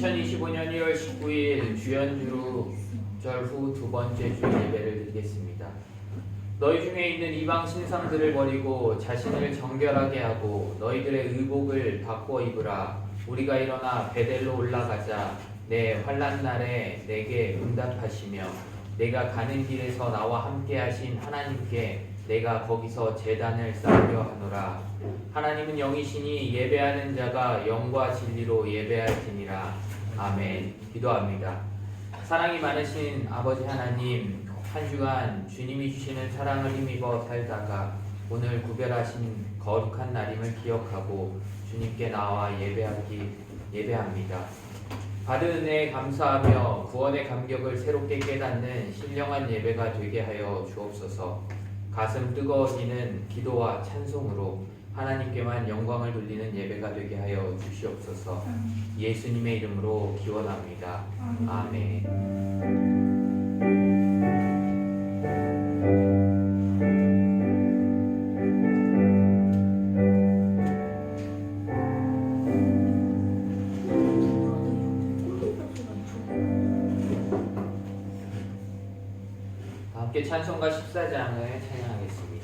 2025년 1월 19일 주연주절 후 두 번째 주 예배를 드리겠습니다. 너희 중에 있는 이방 신상들을 버리고 자신을 정결하게 하고 너희들의 의복을 바꿔 입으라. 우리가 일어나 베델로 올라가자. 내 환난 날에 내게 응답하시며 내가 가는 길에서 나와 함께 하신 하나님께 내가 거기서 제단을 쌓으려 하노라. 하나님은 영이시니 예배하는 자가 영과 진리로 예배할지니라. 아멘. 기도합니다. 사랑이 많으신 아버지 하나님, 한 주간 주님이 주시는 사랑을 힘입어 살다가 오늘 구별하신 거룩한 날임을 기억하고 주님께 나와 예배합니다. 받은 은혜에 감사하며 구원의 감격을 새롭게 깨닫는 신령한 예배가 되게 하여 주옵소서. 가슴 뜨거워지는 기도와 찬송으로 하나님께만 영광을 돌리는 예배가 되게 하여 주시옵소서. 예수님의 이름으로 기원합니다. 아멘. 함께 찬송가 14장을 찬양하겠습니다.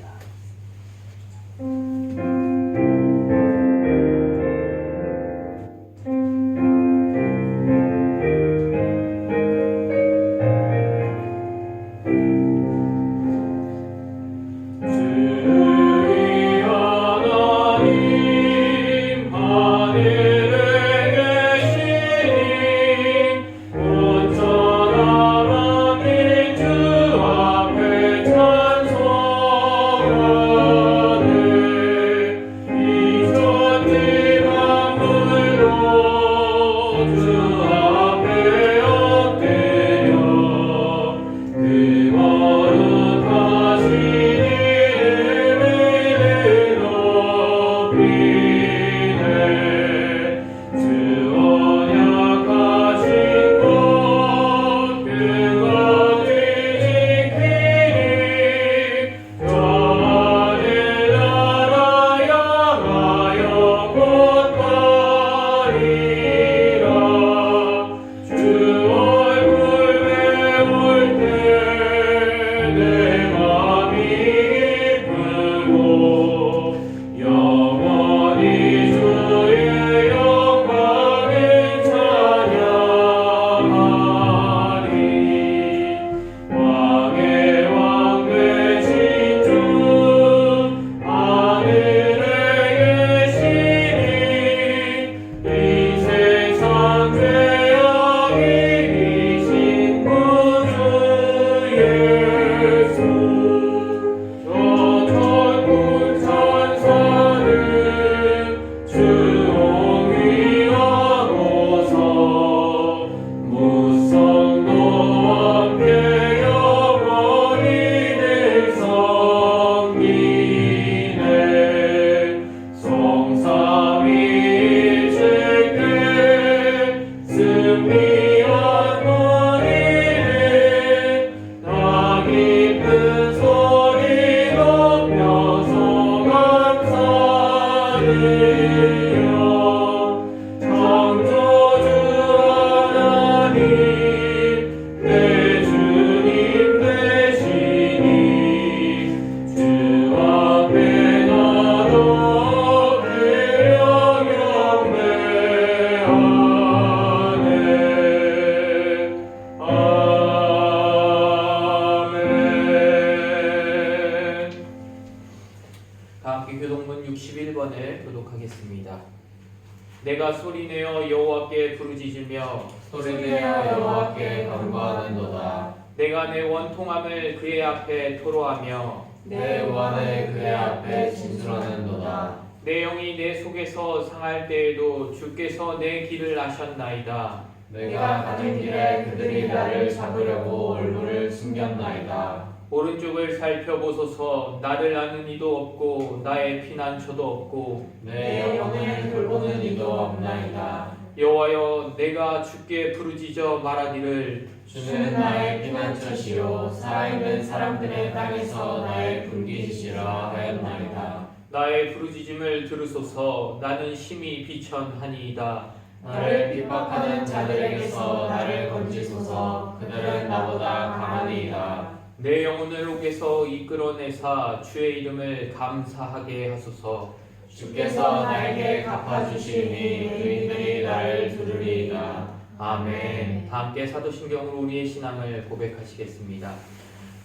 내가 소리내어 여호와께 부르짖으며 여호와께 간구하는도다. 내가 내 원통함을 그의 앞에 토로하며 내 원을 그의 앞에 진술하는도다. 내 영이 내 속에서 상할 때에도 주께서 내 길을 아셨나이다. 내가 가는 길에 그들이 나를 잡으려고 얼굴을 숨겼나이다. 오른쪽을 살펴보소서. 나를 아는 이도 없고 나의 피난처도 없고 내 영혼을 돌보는 이도 없나이다. 여호와여, 내가 주께 부르짖어 말하기를 주는 나의 피난처시요 살아있는 사람들의 땅에서 나의 분깃이시라 하였나이다. 나의 부르짖음을 들으소서. 나는 심히 비천하니이다. 나를 핍박하는 자들에게서 나를 건지소서. 그들은 나보다 강하니이다. 내 영혼을 옥에서 이끌어내사 주의 이름을 감사하게 하소서. 주께서 나에게 갚아주시니 의인들이 나를 두르리이다. 아멘. 다 함께 사도신경으로 우리의 신앙을 고백하시겠습니다.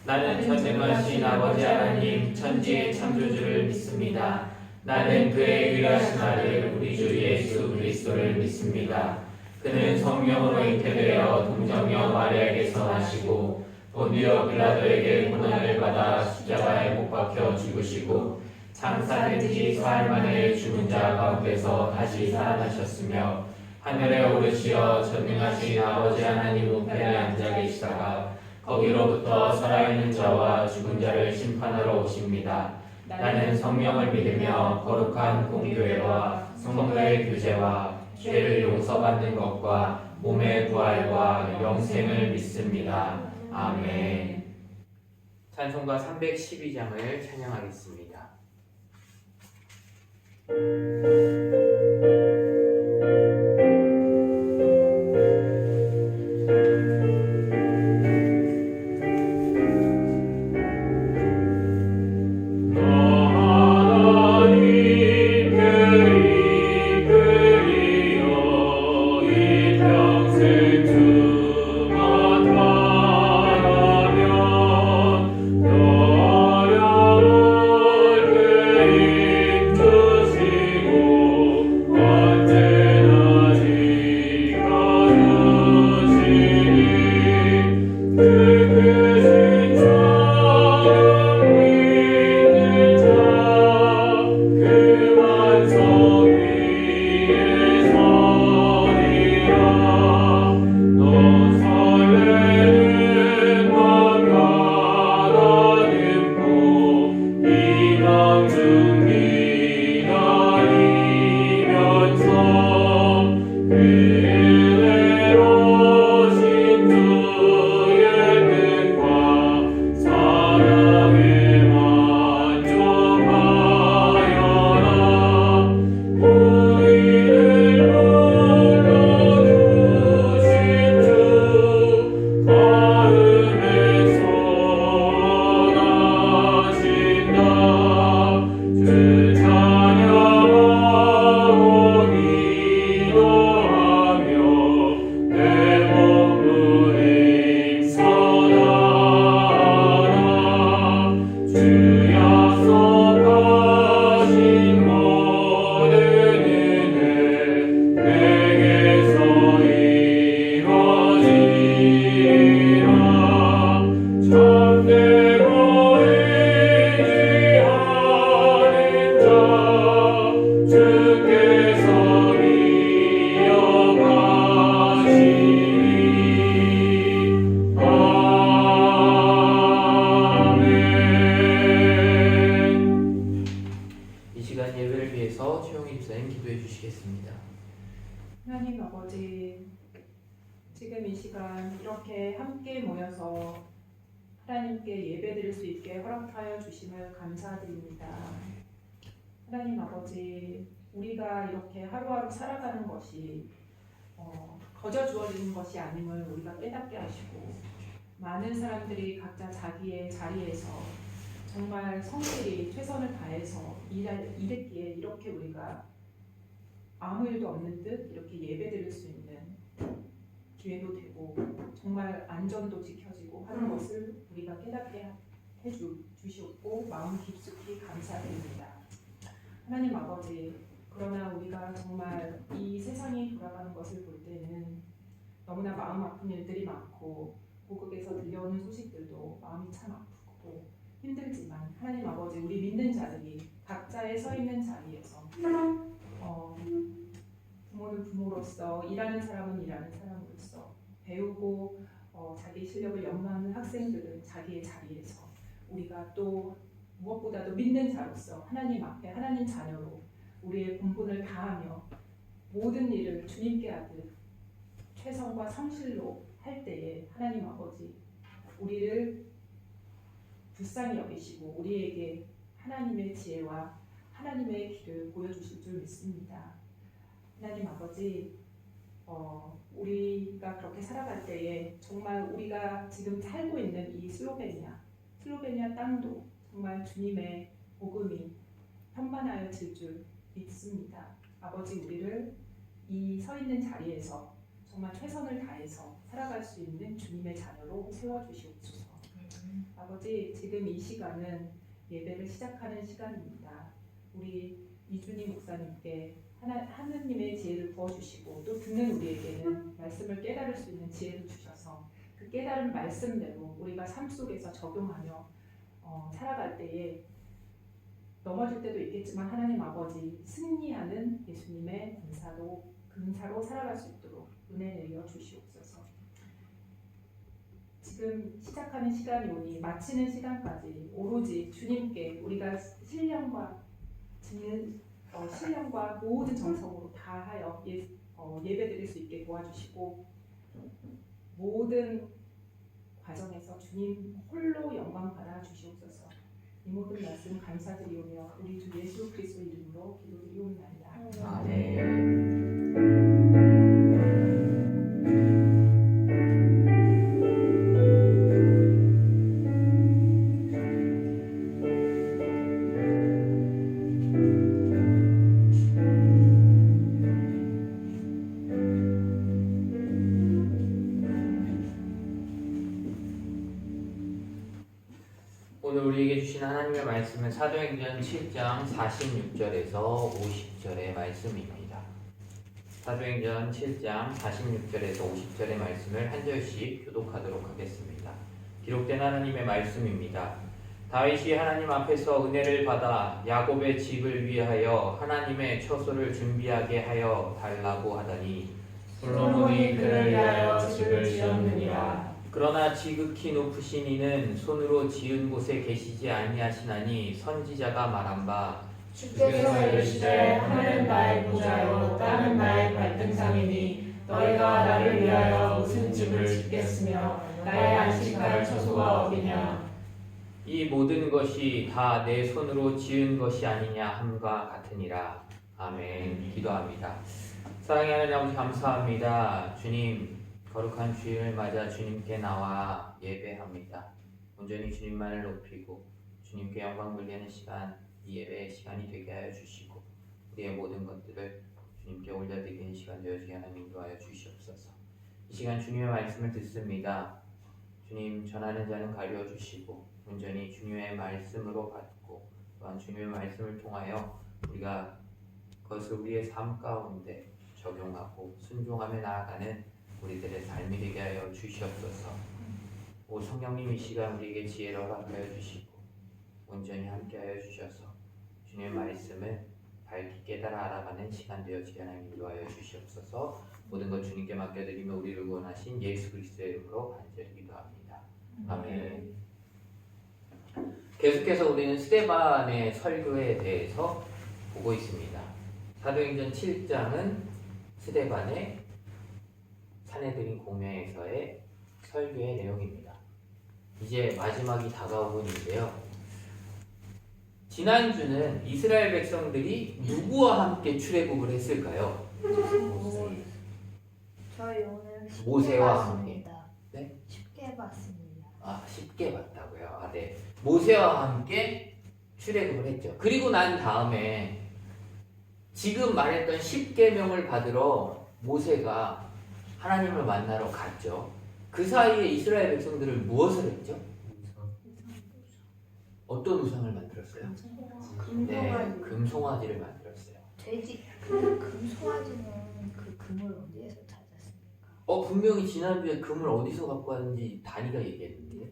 나는 전능하신 아버지 하나님 천지의 창조주를 믿습니다. 나는 그의 유일하신 아들 우리 주 예수 그리스도를 믿습니다. 그는 성령으로 잉태되어 동정녀 마리아에게서 나시고 본디오 빌라도에게 고난을 받아 십자가에 못 박혀 죽으시고 장사된 지 사흘 만에 죽은 자 가운데서 다시 살아나셨으며 하늘에 오르시어 전능하신 아버지 하나님 우편에 앉아 계시다가 거기로부터 살아있는 자와 죽은 자를 심판하러 오십니다. 나는 성령을 믿으며 거룩한 공교회와 성도의 교제와 죄를 용서받는 것과 몸의 부활과 영생을 믿습니다. 아멘. 찬송가 312장을 찬양하겠습니다. 하나님 아버지, 지금 이 시간 이렇게 함께 모여서 하나님께 예배드릴 수 있게 허락하여 주심을 감사드립니다. 하나님 아버지, 우리가 이렇게 하루하루 살아가는 것이 거저 주어지는 것이 아님을 우리가 깨닫게 하시고, 많은 사람들이 각자 자기의 자리에서 정말 성실히 최선을 다해서 일했기에 이렇게 우리가 아무 일도 없는 듯 이렇게 예배드릴 수 있는 기회도 되고 정말 안전도 지켜지고 하는 것을 우리가 깨닫게 해주시옵고 마음 깊숙이 감사드립니다. 하나님 아버지, 그러나 우리가 정말 이 세상이 돌아가는 것을 볼 때는 너무나 마음 아픈 일들이 많고 고국에서 들려오는 소식들도 마음이 참 아프고 힘들지만 하나님 아버지, 우리 믿는 자들이 각자의 서 있는 자리에서 부모는 부모로서, 일하는 사람은 일하는 사람으로서, 배우고 자기 실력을 연구하는 학생들은 자기의 자리에서, 우리가 또 무엇보다도 믿는 자로서 하나님 앞에 하나님 자녀로 우리의 본분을 다하며 모든 일을 주님께 하듯 최선과 성실로 할 때에 하나님 아버지, 우리를 불쌍히 여기시고 우리에게 하나님의 지혜와 하나님의 길을 보여주실 줄 믿습니다. 하나님 아버지, 우리가 그렇게 살아갈 때에 정말 우리가 지금 살고 있는 이 슬로베니아 땅도 정말 주님의 복음이 편만하여 질 줄 믿습니다. 아버지, 우리를 이 서 있는 자리에서 정말 최선을 다해서 살아갈 수 있는 주님의 자녀로 세워주시옵소서. 아버지, 지금 이 시간은 예배를 시작하는 시간입니다. 우리 이준희 목사님께 하느님의 지혜를 부어주시고 또 듣는 우리에게는 말씀을 깨달을 수 있는 지혜를 주셔서 그 깨달은 말씀대로 우리가 삶 속에서 적용하며 살아갈 때에 넘어질 때도 있겠지만 하나님 아버지 승리하는 예수님의 근사로 살아갈 수 있도록 은혜 내려 주시옵소서. 지금 시작하는 시간이 오니 마치는 시간까지 오로지 주님께 우리가 신령과 모든 정성으로 다하여 예배드릴 수 있게 도와주시고 모든 과정에서 주님 홀로 영광 받아 주시옵소서. 이 모든 말씀 감사드리오며 우리 주 예수 그리스도의 이름으로 기도드리옵나이다. 아멘. 오늘 우리에게 주신 하나님의 말씀은 사도행전 7장 46절에서 50절의 말씀입니다. 사도행전 7장 46절에서 50절의 말씀을 한 절씩 교독하도록 하겠습니다. 기록된 하나님의 말씀입니다. 다윗이 하나님 앞에서 은혜를 받아 야곱의 집을 위하여 하나님의 처소를 준비하게 하여 달라고 하더니 솔로몬이 그를 위하여 집을 지었느니라. 그러나 지극히 높으신 이는 손으로 지은 곳에 계시지 아니하시나니 선지자가 말한 바 주께서 이르시되 하늘은 나의 보좌요 땅은 나의 발등상이니 너희가 나를 위하여 무슨 집을 짓겠으며 나의 안식할 처소가 어디냐. 이 모든 것이 다 내 손으로 지은 것이 아니냐 함과 같으니라. 아멘. 기도합니다. 사랑의 하나님 아버지 감사합니다. 주님 거룩한 주일을 맞아 주님께 나와 예배합니다. 온전히 주님만을 높이고 주님께 영광 돌리는 시간, 이 예배의 시간이 되게 하여 주시고 우리의 모든 것들을 주님께 올려드리는 시간 되어지게 하나님 인도하여 주시옵소서. 이 시간 주님의 말씀을 듣습니다. 주님 전하는 자는 가려 주시고 온전히 주님의 말씀으로 받고 또한 주님의 말씀을 통하여 우리가 그것을 우리의 삶 가운데 적용하고 순종하며 나아가는 우리들의 삶이 되게 하여 주시옵소서. 오 성령님 이 시간 우리에게 지혜를 허락하여 주시고 온전히 함께하여 주셔서 주님의 말씀을 밝히 깨달아 알아가는 시간 되어지게 하나님 인도하여 주시옵소서. 모든 것 주님께 맡겨드리며 우리를 구원하신 예수 그리스도의 이름으로 간절히 기도합니다. 아멘. 계속해서 우리는 스데반의 설교에 대해서 보고 있습니다. 사도행전 7장은 스데반의 사내들인 공회에서의 설교의 내용입니다. 이제 마지막이 다가오고 있는데요. 지난주는 이스라엘 백성들이 누구와 함께 출애굽을 했을까요? 저희 오늘 쉽게 모세와 봤습니다. 네? 쉽게 봤습니다. 쉽게 봤다고요. 네. 모세와 함께 출애굽을 했죠. 그리고 난 다음에 지금 말했던 10계명을 받으러 모세가 하나님을 만나러 갔죠. 그 사이에 이스라엘 백성들을 무엇을 했죠? 어떤 우상을 만들었어요? 네, 금송아지를 만들었어요. 돼지 금송아지는 그 금을 어디에서 찾았습니까? 분명히 지난주에 금을 어디서 갖고 왔는지 다니가 얘기했는데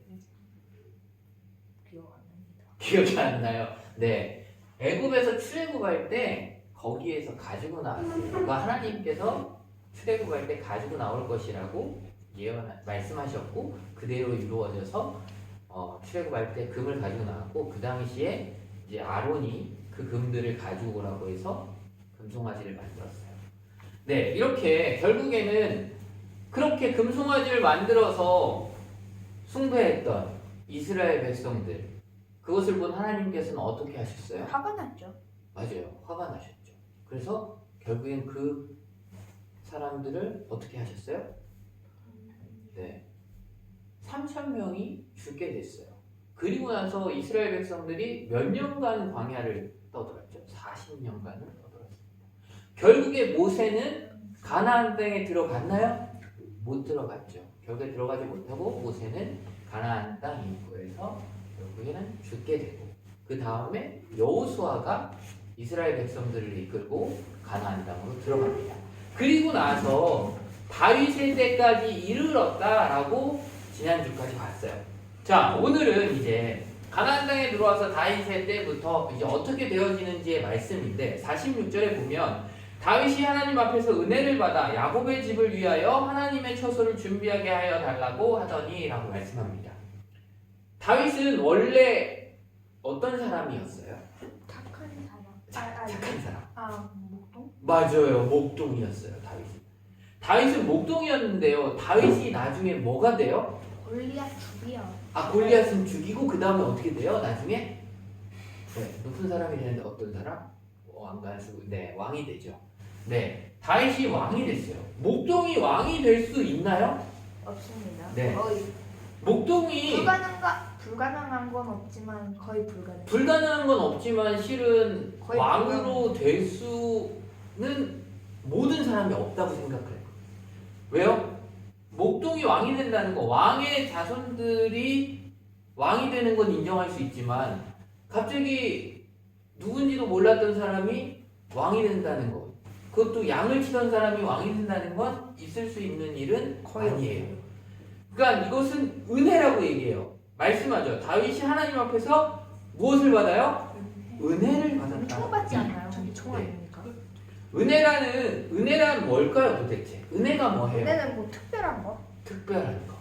기억 안 납니다. 기억이 안 나요. 네, 애굽에서 출애굽할 때 거기에서 가지고 나왔어요. 그러니까 하나님께서 출애굽할 때 가지고 나올 것이라고 말씀하셨고 그대로 이루어져서 출애굽할 때 금을 가지고 나왔고 그 당시에 이제 아론이 그 금들을 가지고 오라고 해서 금송아지를 만들었어요. 네, 이렇게 결국에는 그렇게 금송아지를 만들어서 숭배했던 이스라엘 백성들 그것을 본 하나님께서는 어떻게 하셨어요? 화가 났죠. 맞아요. 화가 나셨죠. 그래서 결국엔 그 사람들을 어떻게 하셨어요? 네. 3,000명이 죽게 됐어요. 그리고 나서 이스라엘 백성들이 몇 년간 광야를 떠돌았죠? 40년간을 떠돌았습니다. 결국에 모세는 가나안 땅에 들어갔나요? 못 들어갔죠. 결국에 들어가지 못하고 모세는 가나안 땅 입구에서 결국에는 죽게 되고 그 다음에 여호수아가 이스라엘 백성들을 이끌고 가나안 땅으로 들어갑니다. 그리고 나서 다윗의 때까지 이르렀다라고 지난주까지 봤어요. 자, 오늘은 이제 가나안 땅에 들어와서 다윗의 때부터 이제 어떻게 되어지는지의 말씀인데 46절에 보면 다윗이 하나님 앞에서 은혜를 받아 야곱의 집을 위하여 하나님의 처소를 준비하게 하여 달라고 하더니 라고 말씀합니다. 다윗은 원래 어떤 사람이었어요? 착한 사람. 착한 사람. 목동? 맞아요. 목동이었어요. 다윗은 목동이었는데요. 다윗이 나중에 뭐가 돼요? 골리앗 죽이요. 골리앗은 죽이고 그 다음에 어떻게 돼요? 나중에 높은 사람이 되는데 어떤 사람? 왕관수. 네, 왕이 되죠. 네, 다윗이 왕이 됐어요. 목동이 왕이 될 수 있나요? 없습니다. 네. 거의 목동이 불가능한 건 없지만 거의 불가능. 불가능한 건 없지만 실은 거의 왕으로 될 수는 모든 사람이 없다고 생각해요. 왜요? 목동이 왕이 된다는 거, 왕의 자손들이 왕이 되는 건 인정할 수 있지만 갑자기 누군지도 몰랐던 사람이 왕이 된다는 거, 그것도 양을 치던 사람이 왕이 된다는 건 있을 수 있는 일은 거의 아니에요. 없어요. 그러니까 이것은 은혜라고 얘기해요. 말씀하죠. 다윗이 하나님 앞에서 무엇을 받아요? 은혜를 받았다. 총 받지 않나요? 총 네. 아닙니까? 은혜란 뭘까요 도대체? 은혜가 뭐예요? 은혜는 뭐 특별한 거? 특별한 거.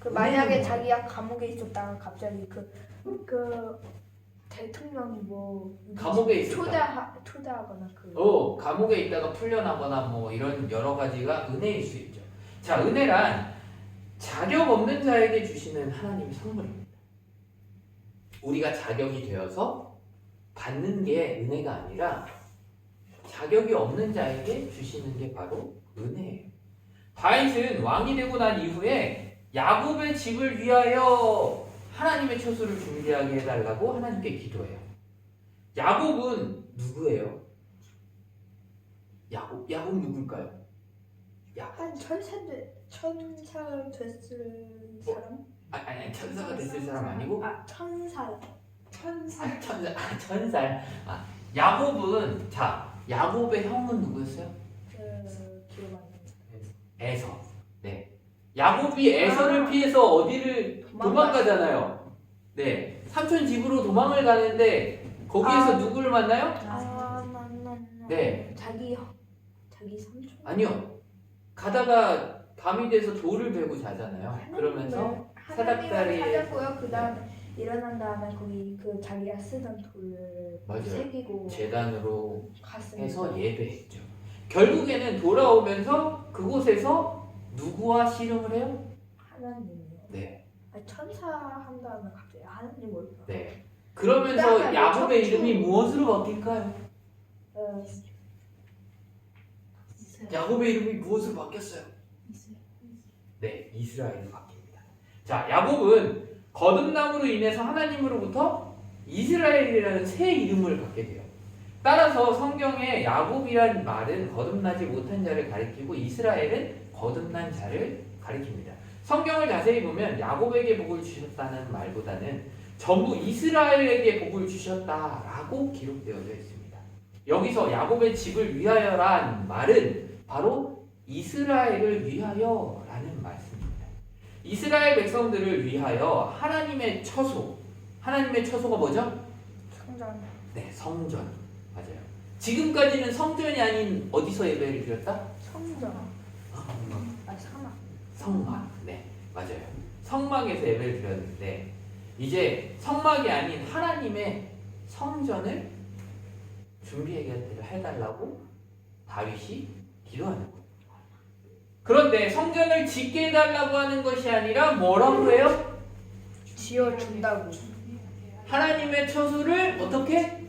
그 은혜는 만약에 뭐? 자기가 감옥에 있었다가 갑자기 그 대통령이 뭐 감옥에 있었다. 초대하거나 그 감옥에 있다가 풀려나거나 뭐 이런 여러 가지가 은혜일 수 있죠. 자, 은혜란 자격 없는 자에게 주시는 하나님의 선물입니다. 우리가 자격이 되어서 받는 게 은혜가 아니라 자격이 없는 자에게 주시는 게 바로 은혜예요. 다윗은 왕이 되고 난 이후에 야곱의 집을 위하여 하나님의 처소를 준비하게 해달라고 하나님께 기도해요. 야곱은 누구예요? 야곱 누굴까요? 한 천사 됐을 사람? 아니 천사가 됐을 사람 아니고 천사. 천살. 야곱은 야곱의 형은 누구였어요? 기억 안 나요. 에서. 네. 야곱이 에서를 피해서 어디를 도망가잖아요. 네. 삼촌 집으로 도망을 가는데 거기에서 누구를 만나요? 네. 자기 삼촌. 아니요. 가다가 밤이 돼서 돌을 베고 자잖아요. 그러면서 사닥다리에 찾았고요. 그다음 일어난 다음에 거기 그 자기가 쓰던 돌을 맞아요. 새기고 제단으로 갔습니다. 해서 예배했죠. 결국에는 돌아오면서 그곳에서 누구와 씨름을 해요? 하나님이요. 네. 천사 한 다음에 갑자기 하나님 올까? 네. 그러면서 그다음에 야곱의 척추. 이름이 무엇으로 바뀔까요? 야곱의 이름이 무엇으로 바뀌었어요? 네, 이스라엘로 바뀝니다. 자, 야곱은 거듭남으로 인해서 하나님으로부터 이스라엘이라는 새 이름을 갖게 돼요. 따라서 성경에 야곱이란 말은 거듭나지 못한 자를 가리키고 이스라엘은 거듭난 자를 가리킵니다. 성경을 자세히 보면 야곱에게 복을 주셨다는 말보다는 전부 이스라엘에게 복을 주셨다라고 기록되어져 있습니다. 여기서 야곱의 집을 위하여란 말은 바로 이스라엘을 위하여라는 말씀입니다. 이스라엘 백성들을 위하여 하나님의 처소, 하나님의 처소가 뭐죠? 성전. 네, 성전. 맞아요. 지금까지는 성전이 아닌 어디서 예배를 드렸다? 성전. 사막. 성막. 네, 맞아요. 성막에서 예배를 드렸는데 이제 성막이 아닌 하나님의 성전을 준비해달라고 다윗이 기도하는 거예요. 그런데 성전을 짓게 해달라고 하는 것이 아니라 뭐라고 해요? 지어준다고. 하나님의 처소를 어떻게?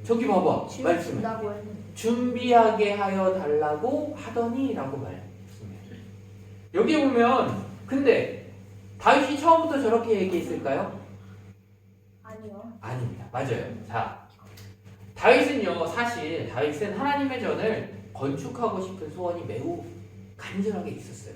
저기 봐봐. 말씀을. 지어준다고 했는데. 준비하게 하여 달라고 하더니라고 말했습니다. 여기 보면 근데 다윗이 처음부터 저렇게 얘기했을까요? 아니요. 아닙니다. 맞아요. 자, 다윗은요, 사실 다윗은 하나님의 전을 건축하고 싶은 소원이 매우 간절하게 있었어요.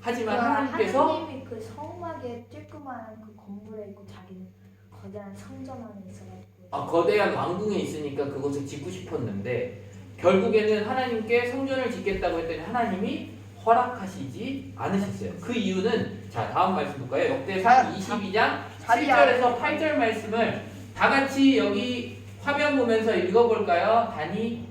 하지만 하나님께서 하나님이 그 성막에 쬐끄만 그 건물에 있고 자기는 거대한 성전 안에 있어가지고 거대한 왕궁에 있으니까 그것을 짓고 싶었는데 결국에는 하나님께 성전을 짓겠다고 했더니 하나님이 허락하시지 않으셨어요. 그 이유는 자 다음 말씀 볼까요? 역대상 22장 7절에서 8절 말씀을 다 같이 여기 화면 보면서 읽어볼까요? 단위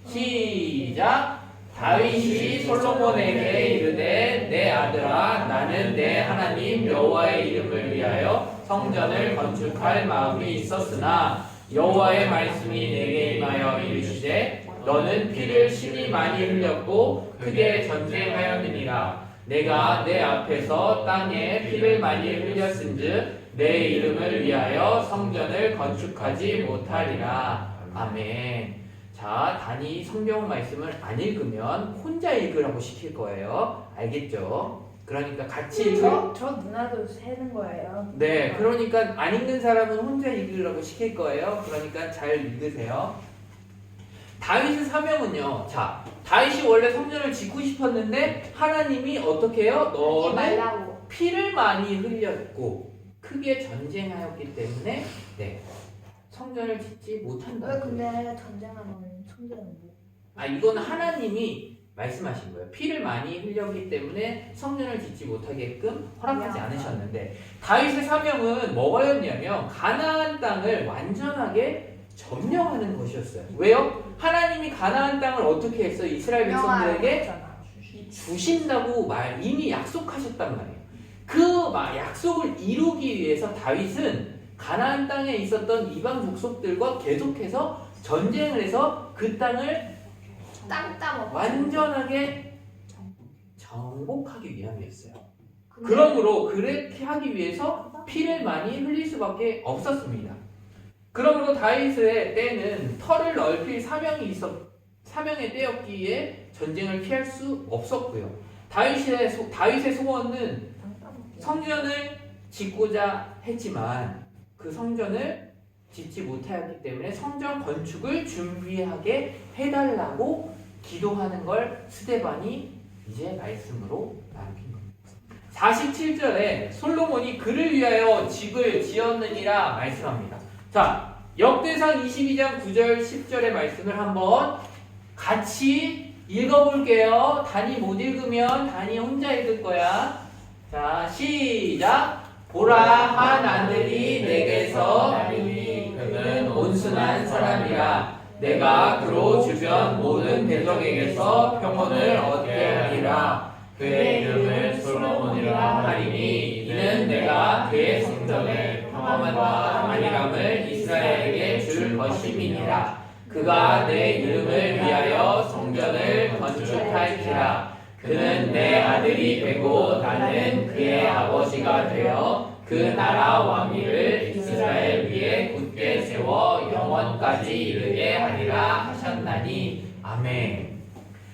시작. 다윗이 솔로몬에게 이르되 내 아들아 나는 내 하나님 여호와의 이름을 위하여 성전을 건축할 마음이 있었으나 여호와의 말씀이 내게 임하여 이르시되 너는 피를 심히 많이 흘렸고 크게 전쟁하였느니라. 내가 내 앞에서 땅에 피를 많이 흘렸은즉 내 이름을 위하여 성전을 건축하지 못하리라. 아멘. 자, 단위 성경 말씀을 안 읽으면 혼자 읽으라고 시킬 거예요. 알겠죠? 그러니까 같이 읽어. 저 누나도 세는 거예요. 네, 그러니까 안 읽는 사람은 혼자 읽으라고 시킬 거예요. 그러니까 잘 읽으세요. 다윗의 사명은요. 자, 다윗이 원래 성전을 짓고 싶었는데 하나님이 어떻게 해요? 너는 말라고. 피를 많이 흘렸고 크게 전쟁하였기 때문에 네, 성전을 짓지 못한다. 왜 근데 전쟁하면 성전은 뭐? 이건 하나님이 말씀하신 거예요. 피를 많이 흘렸기 때문에 성전을 짓지 못하게끔 허락하지 않으셨는데 다윗의 사명은 뭐였냐면 가나안 땅을 완전하게 점령하는 것이었어요. 왜요? 하나님이 가나안 땅을 어떻게 했어요? 이스라엘 백성들에게 주신다고 이미 약속하셨단 말이에요. 그 약속을 이루기 위해서 다윗은 가나안 땅에 있었던 이방 족속들과 계속해서 전쟁을 해서 그 땅을 땅 완전하게 정복하기 위함이었어요. 그러므로 그렇게 하기 위해서 피를 많이 흘릴 수밖에 없었습니다. 그러므로 다윗의 때는 터를 넓힐 사명의 때였기에 전쟁을 피할 수 없었고요. 다윗의 소원은 성전을 짓고자 했지만 그 성전을 짓지 못하였기 때문에 성전 건축을 준비하게 해달라고 기도하는 걸 스데반이 이제 말씀으로 남긴 겁니다. 47절에 솔로몬이 그를 위하여 집을 지었느니라 말씀합니다. 자, 역대상 22장 9절 10절의 말씀을 한번 같이 읽어볼게요. 단위 못 읽으면 단위 혼자 읽을 거야. 자, 시작. 보라, 한 아들이 내게서 나리니 그는 온순한 사람이라. 내가 그로 주변 모든 대적에게서 평온을 얻게 하리라. 그의 이름을 솔로몬이라 하리니 이는 내가 그의 성전을 평안과 안일함을 이스라엘에게 줄 것임이니라. 그가 내 이름을 위하여 성전을 건축할지라. 그는 내 아들이 되고 나는 그의 아버지가 되어 그 나라 왕위를 이스라엘 위에 굳게 세워 영원까지 이르게 하리라 하셨나니. 아멘.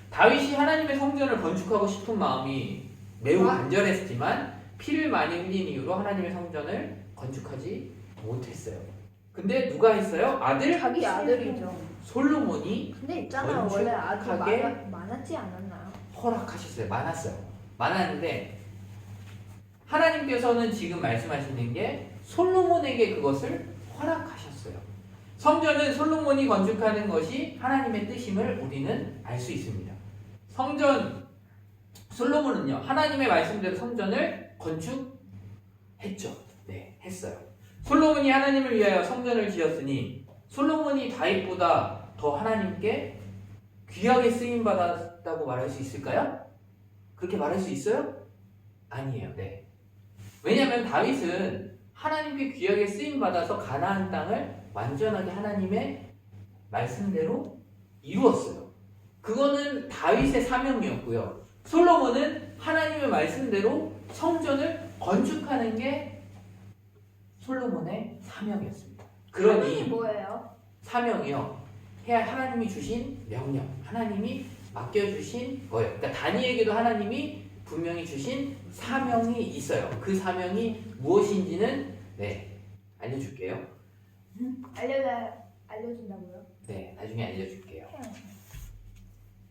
다윗이 하나님의 성전을 건축하고 싶은 마음이 매우 간절했지만 피를 많이 흘린 이유로 하나님의 성전을 건축하지 못했어요. 근데 누가 했어요? 자기 아들이죠. 솔로몬이 근데 있잖아요. 원래 아들 건축하게 많았지 않았나요? 허락하셨어요. 많았는데 하나님께서는 지금 말씀하시는 게 솔로몬에게 그것을 허락하셨어요. 성전은 솔로몬이 건축하는 것이 하나님의 뜻임을 우리는 알 수 있습니다. 솔로몬은요, 하나님의 말씀대로 성전을 건축했죠. 네, 했어요. 솔로몬이 하나님을 위하여 성전을 지었으니 솔로몬이 다윗보다 더 하나님께 귀하게 쓰임받았다고 말할 수 있을까요? 그렇게 말할 수 있어요? 아니에요. 네. 왜냐하면 다윗은 하나님께 귀하게 쓰임받아서 가나안 땅을 완전하게 하나님의 말씀대로 이루었어요. 그거는 다윗의 사명이었고요. 솔로몬은 하나님의 말씀대로 성전을 건축하는 게 솔로몬의 사명이었습니다. 사명이 그러니 뭐예요? 사명이요. 해야 하나님이 주신 명령, 하나님이 맡겨주신 거예요. 그러니까 다니엘에게도 하나님이 분명히 주신 사명이 있어요. 그 사명이 무엇인지는 알려줄게요. 알려준다고요? 네, 나중에 알려줄게요. 해요.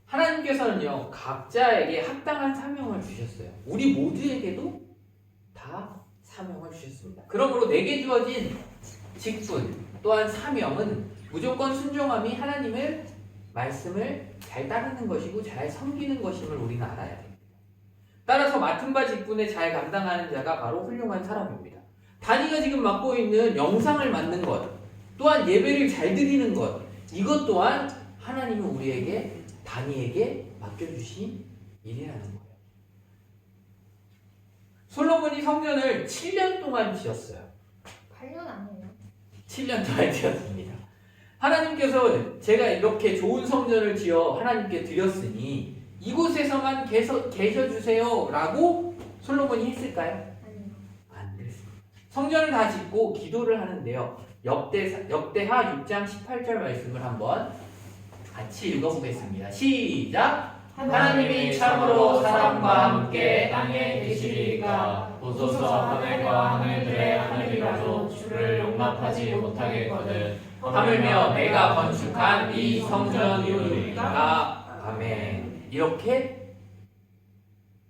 하나님께서는요, 각자에게 합당한 사명을 주셨어요. 우리 모두에게도 다 사명을 주셨습니다. 그러므로 내게 주어진 직분 또한 사명은 무조건 순종함이 하나님의 말씀을 잘 따르는 것이고 잘 섬기는 것임을 우리는 알아야 됩니다. 따라서 맡은 바 직분에 잘 감당하는 자가 바로 훌륭한 사람입니다. 다니가 지금 맡고 있는 영상을 맡는 것, 또한 예배를 잘 드리는 것, 이것 또한 하나님이 우리에게 다니에게 맡겨주신 일이라는 거예요. 솔로몬이 성전을 7년 동안 지었어요. 8년 아니에요? 7년 동안 지었습니다. 하나님께서 제가 이렇게 좋은 성전을 지어 하나님께 드렸으니 이곳에서만 계셔주세요 라고 솔로몬이 했을까요? 아니요. 안 됐습니다. 성전을 다 짓고 기도를 하는데요. 역대하 6장 18절 말씀을 한번 같이 읽어보겠습니다. 시작! 하나님이 참으로 사람과 함께 땅에 계시리까 보소서 하늘과 하늘들의 하늘이라도 주를 용납하지 못하겠거든 하물며 내가 건축한 이 성전이오니까. 아멘. 이렇게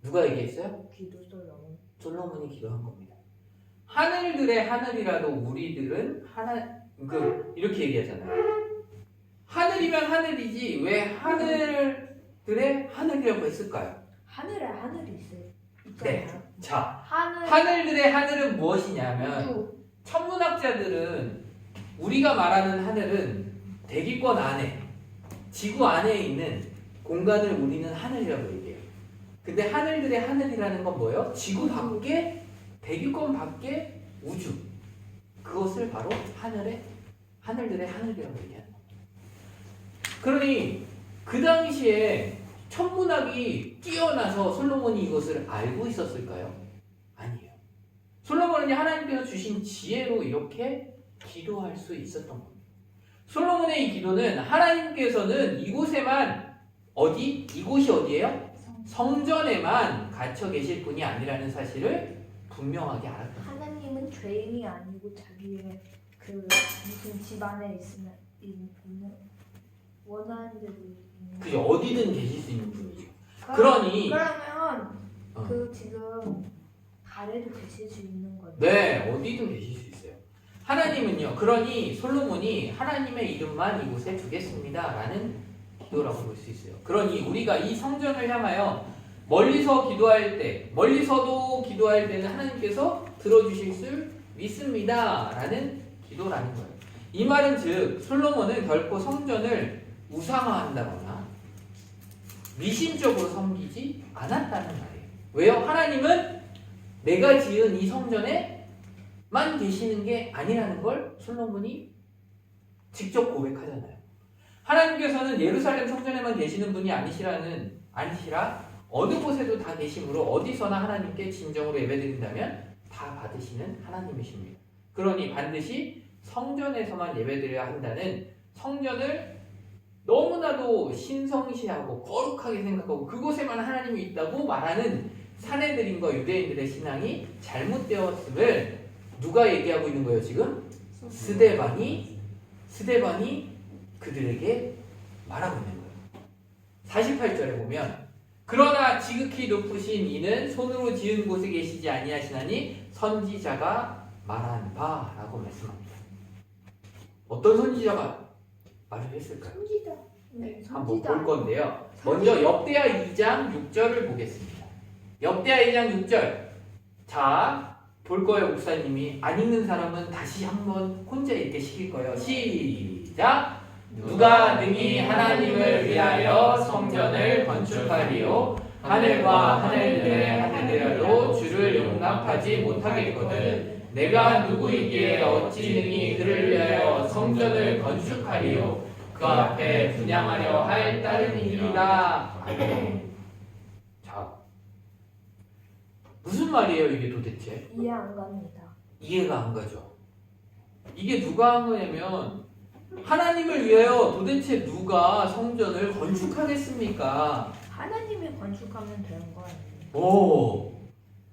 누가 얘기했어요? 기도 솔로몬. 솔로몬이 기도한 겁니다. 하늘들의 하늘이라도 우리들은 이렇게 얘기하잖아요. 하늘이면 하늘이지 왜 하늘들의 하늘이라고 했을까요? 하늘에 하늘이 있어요. 네. 있잖아요. 자, 하늘. 하늘들의 하늘은 무엇이냐면 우주. 천문학자들은 우리가 말하는 하늘은 대기권 안에, 지구 안에 있는 공간을 우리는 하늘이라고 얘기해요. 근데 하늘들의 하늘이라는 건 뭐예요? 지구 밖에, 대기권 밖에 우주. 그것을 바로 하늘들의 하늘이라고 얘기하는 겁니다. 그러니 그 당시에 천문학이 뛰어나서 솔로몬이 이것을 알고 있었을까요? 아니에요. 솔로몬은 하나님께서 주신 지혜로 이렇게 기도할 수 있었던 겁니다. 솔로몬의 이 기도는 하나님께서는 이곳에만 이곳이 어디예요? 성전에만 갇혀 계실 분이 아니라는 사실을 분명하게 알았던 거예요. 하나님은 죄인이 아니고 자기의 그 무슨 집 안에 있는 원하는 대로 있는. 그죠? 어디든 계실 수 있는 분이죠. 그러니 그러면 어. 그 지금 달에도 계실 수 있는 거죠. 네, 어디든 계실 수 있어요. 하나님은요, 그러니 솔로몬이 하나님의 이름만 이곳에 두겠습니다 라는 기도라고 볼 수 있어요. 그러니 우리가 이 성전을 향하여 멀리서도 기도할 때는 하나님께서 들어주실 줄 믿습니다 라는 기도라는 거예요. 이 말은 즉 솔로몬은 결코 성전을 우상화한다거나 미신적으로 섬기지 않았다는 말이에요. 왜요? 하나님은 내가 지은 이 성전에만 계시는 게 아니라는 걸 솔로몬이 직접 고백하잖아요. 하나님께서는 예루살렘 성전에만 계시는 분이 아니시라 어느 곳에도 다 계심으로 어디서나 하나님께 진정으로 예배드린다면 다 받으시는 하나님이십니다. 그러니 반드시 성전에서만 예배드려야 한다는 성전을 너무나도 신성시하고 거룩하게 생각하고 그곳에만 하나님이 있다고 말하는 사내들인과 유대인들의 신앙이 잘못되었음을 누가 얘기하고 있는 거예요 지금? 스데반이 그들에게 말하고 있는 거예요. 48절에 보면 그러나 지극히 높으신 이는 손으로 지은 곳에 계시지 아니하시나니 선지자가 말한 바라고 말씀합니다. 어떤 선지자가 말을 했을까요? 선지자. 한번 볼 건데요. 먼저 역대하 2장 6절을 보겠습니다. 역대하 2장 6절. 자, 볼 거예요, 목사님이. 안 읽는 사람은 다시 한번 혼자 읽게 시킬 거예요. 시작! 누가 능히 하나님을 위하여 성전을 건축하리요? 하늘과 하늘들의 하늘이라도 주를 용납하지 못하겠거든. 내가 누구이기에 어찌 능히 그를 위하여 성전을 건축하리요? 그 앞에 분향하려 할 다른 일이라. 자, 무슨 말이에요 이게 도대체? 이해 안 갑니다. 이해가 안 가죠. 이게 누가 한 거냐면 하나님을 위하여 도대체 누가 성전을 건축하겠습니까? 하나님이 건축하면 되는 거 아니에요? 오,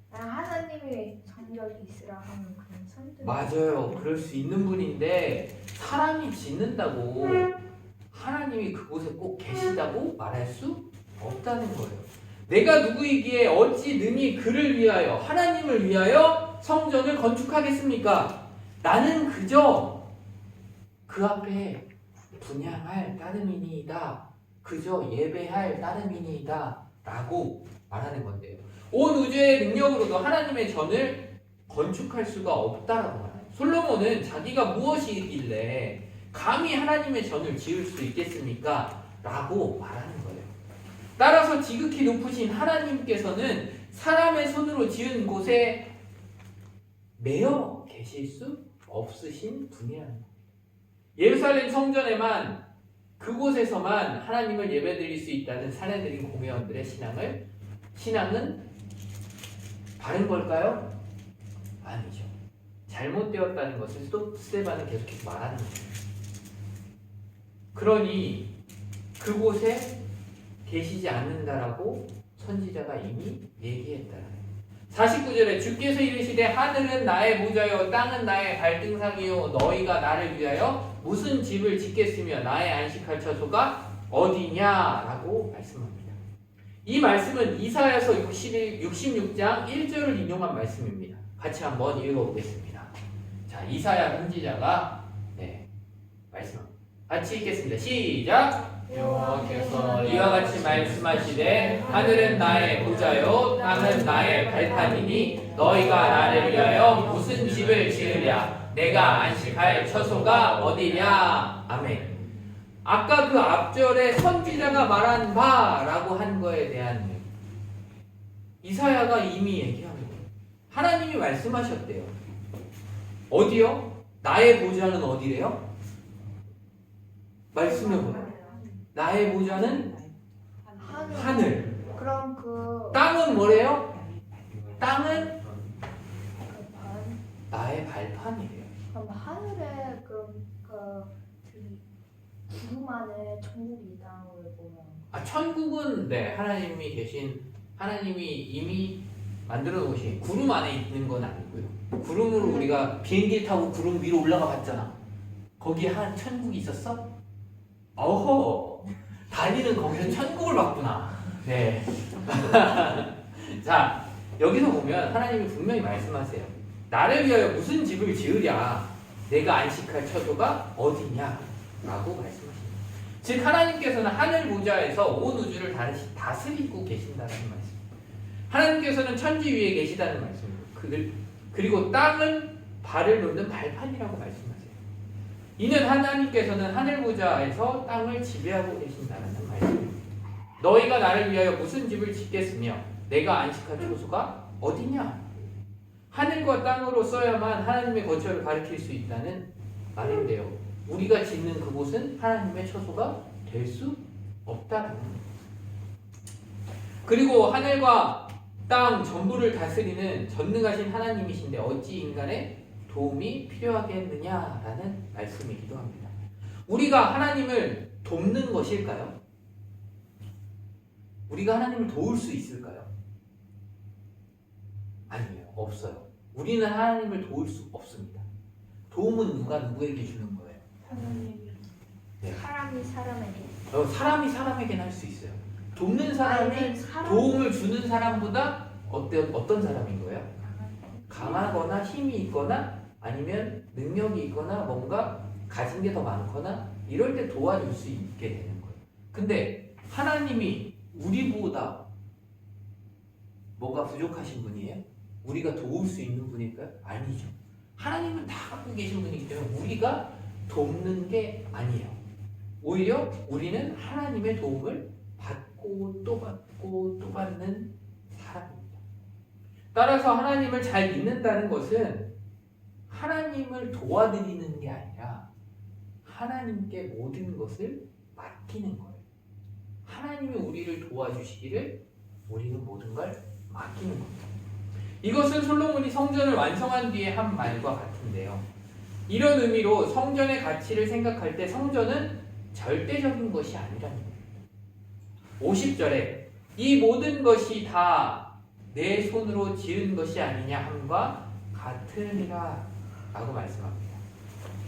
그냥 하나님이 성전이 있으라 하면 그냥 성전. 맞아요. 그럴 수 있는 분인데 사람이 짓는다고 하나님이 그곳에 꼭 계시다고 말할 수 없다는 거예요. 내가 누구이기에 어찌 능히 그를 위하여 하나님을 위하여 성전을 건축하겠습니까? 나는 그저 그 앞에 분향할 따름이니이다. 그저 예배할 따름이니이다. 라고 말하는 건데요. 온 우주의 능력으로도 하나님의 전을 건축할 수가 없다라고 말해요. 솔로몬은 자기가 무엇이길래 감히 하나님의 전을 지을 수 있겠습니까? 라고 말하는 거예요. 따라서 지극히 높으신 하나님께서는 사람의 손으로 지은 곳에 매여 계실 수 없으신 분이라는 거예요. 예루살렘 성전에만 그곳에서만 하나님을 예배드릴 수 있다는 사례들인 공회원들의 신앙은 바른 걸까요? 아니죠. 잘못되었다는 것을 또 스데반은 계속해서 말하는 거예요. 그러니 그곳에 계시지 않는다라고 선지자가 이미 얘기했다는 거예요. 49절에 주께서 이르시되 하늘은 나의 보좌요 땅은 나의 발등상이요 너희가 나를 위하여 무슨 집을 짓겠으며 나의 안식할 처소가 어디냐라고 말씀합니다. 이 말씀은 이사야서 66장 1절을 인용한 말씀입니다. 같이 한번 읽어보겠습니다. 자, 이사야 선지자가 말씀합니다. 같이 읽겠습니다. 시작! 여호와께서 이와 같이 말씀하시되 하늘은 나의 보좌요 땅은 나의 발판이니 너희가 나를 위하여 무슨 집을 지으랴 내가 안식할 처소가 어디냐. 아멘. 아까 그 앞절에 선지자가 말한 바라고 한 거에 대한 이사야가 이미 얘기한 거예요. 하나님이 말씀하셨대요. 어디요? 나의 보좌는 어디래요? 말씀해 보세요. 나의 보좌는 하늘. 그럼 그 땅은 뭐래요? 땅은 발판. 나의 발판이래요. 그럼 하늘에 그럼 저기 구름 안에 천국이 있다는 걸 보면 천국은 하나님이 이미 만들어 놓으신 구름 안에 있는 건 아니고요. 구름으로 우리가 비행기 타고 구름 위로 올라가 봤잖아. 거기에 한 천국이 있었어? 어허, 달리는 거기서 천국을 봤구나. 네. 자, 여기서 보면 하나님이 분명히 말씀하세요. 나를 위하여 무슨 집을 지으랴? 내가 안식할 처소가 어디냐? 라고 말씀하십니다. 즉 하나님께서는 하늘 보좌에서 온 우주를 다스리고 계신다는 말씀. 하나님께서는 천지 위에 계시다는 말씀입니다. 그리고 땅은 발을 놓는 발판이라고 말씀하세요. 이는 하나님께서는 하늘 보좌에서 땅을 지배하고 계신다는 말씀입니다. 너희가 나를 위하여 무슨 집을 짓겠으며 내가 안식할 처소가 어디냐? 하늘과 땅으로 써야만 하나님의 거처를 가리킬 수 있다는 말인데요. 우리가 짓는 그곳은 하나님의 처소가 될 수 없다는 겁니다. 그리고 하늘과 땅 전부를 다스리는 전능하신 하나님이신데 어찌 인간의 도움이 필요하겠느냐라는 말씀이기도 합니다. 우리가 하나님을 돕는 것일까요? 우리가 하나님을 도울 수 있을까요? 아니에요. 없어요. 우리는 하나님을 도울 수 없습니다. 도움은 누가 누구에게 주는 거예요? 네. 사람이 사람에게 사람이 사람에게는 할 수 있어요. 돕는 사람이 아니면 사람 도움을 주는 사람보다 어떤 사람인 거예요? 강하거나 힘이 있거나 아니면 능력이 있거나 뭔가 가진 게 더 많거나 이럴 때 도와줄 수 있게 되는 거예요. 근데 하나님이 우리보다 뭐가 부족하신 분이에요? 우리가 도울 수 있는 분일까요? 아니죠. 하나님은 다 갖고 계신 분이기 때문에 우리가 돕는 게 아니에요. 오히려 우리는 하나님의 도움을 받고 또 받고 또 받는 사람입니다. 따라서 하나님을 잘 믿는다는 것은 하나님을 도와드리는 게 아니라 하나님께 모든 것을 맡기는 거예요. 하나님이 우리를 도와주시기를 우리는 모든 걸 맡기는 겁니다. 이것은 솔로몬이 성전을 완성한 뒤에 한 말과 같은데요. 이런 의미로 성전의 가치를 생각할 때 성전은 절대적인 것이 아니라는 거예요. 50절에 이 모든 것이 다 내 손으로 지은 것이 아니냐 함과 같으니라 라고 말씀합니다.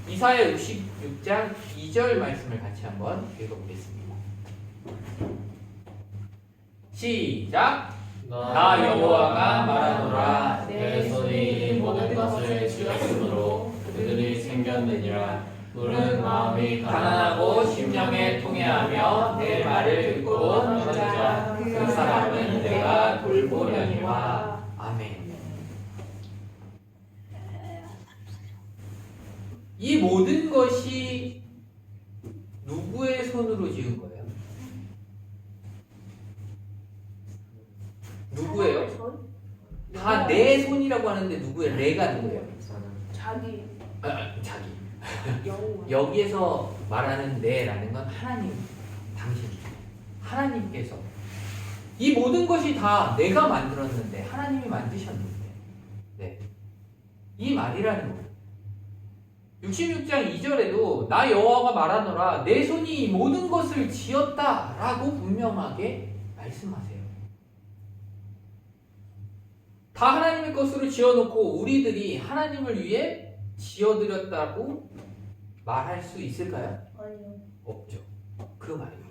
이사야 66장 2절 말씀을 같이 한번 읽어보겠습니다. 시작! 나 여호와가 말하노라 내 손이 모든 것을 지었으므로 그들이 생겼느니라. 물은 마음이 가난하고 심령에 통해하며 내 말을 듣고 떠난 자 그 사람은 내가 돌보려니와. 아멘. 이 모든 것이 누구의 손으로 지은 거예요? 누구예요? 손? 다 내 손이라고 하는데 누구예요? 내가 누구예요? 자기 자기. 여우. 여기에서 말하는 내라는 건 하나님, 당신, 하나님께서 이 모든 것이 다 내가 만들었는데 하나님이 만드셨는데, 네, 이 말이라는 거예요. 66장 2절에도 나 여호와가 말하노라 내 손이 이 모든 것을 지었다라고 분명하게 말씀하세요. 다 하나님의 것으로 지어놓고 우리들이 하나님을 위해 지어드렸다고 말할 수 있을까요? 아니요. 없죠. 그 말입니다.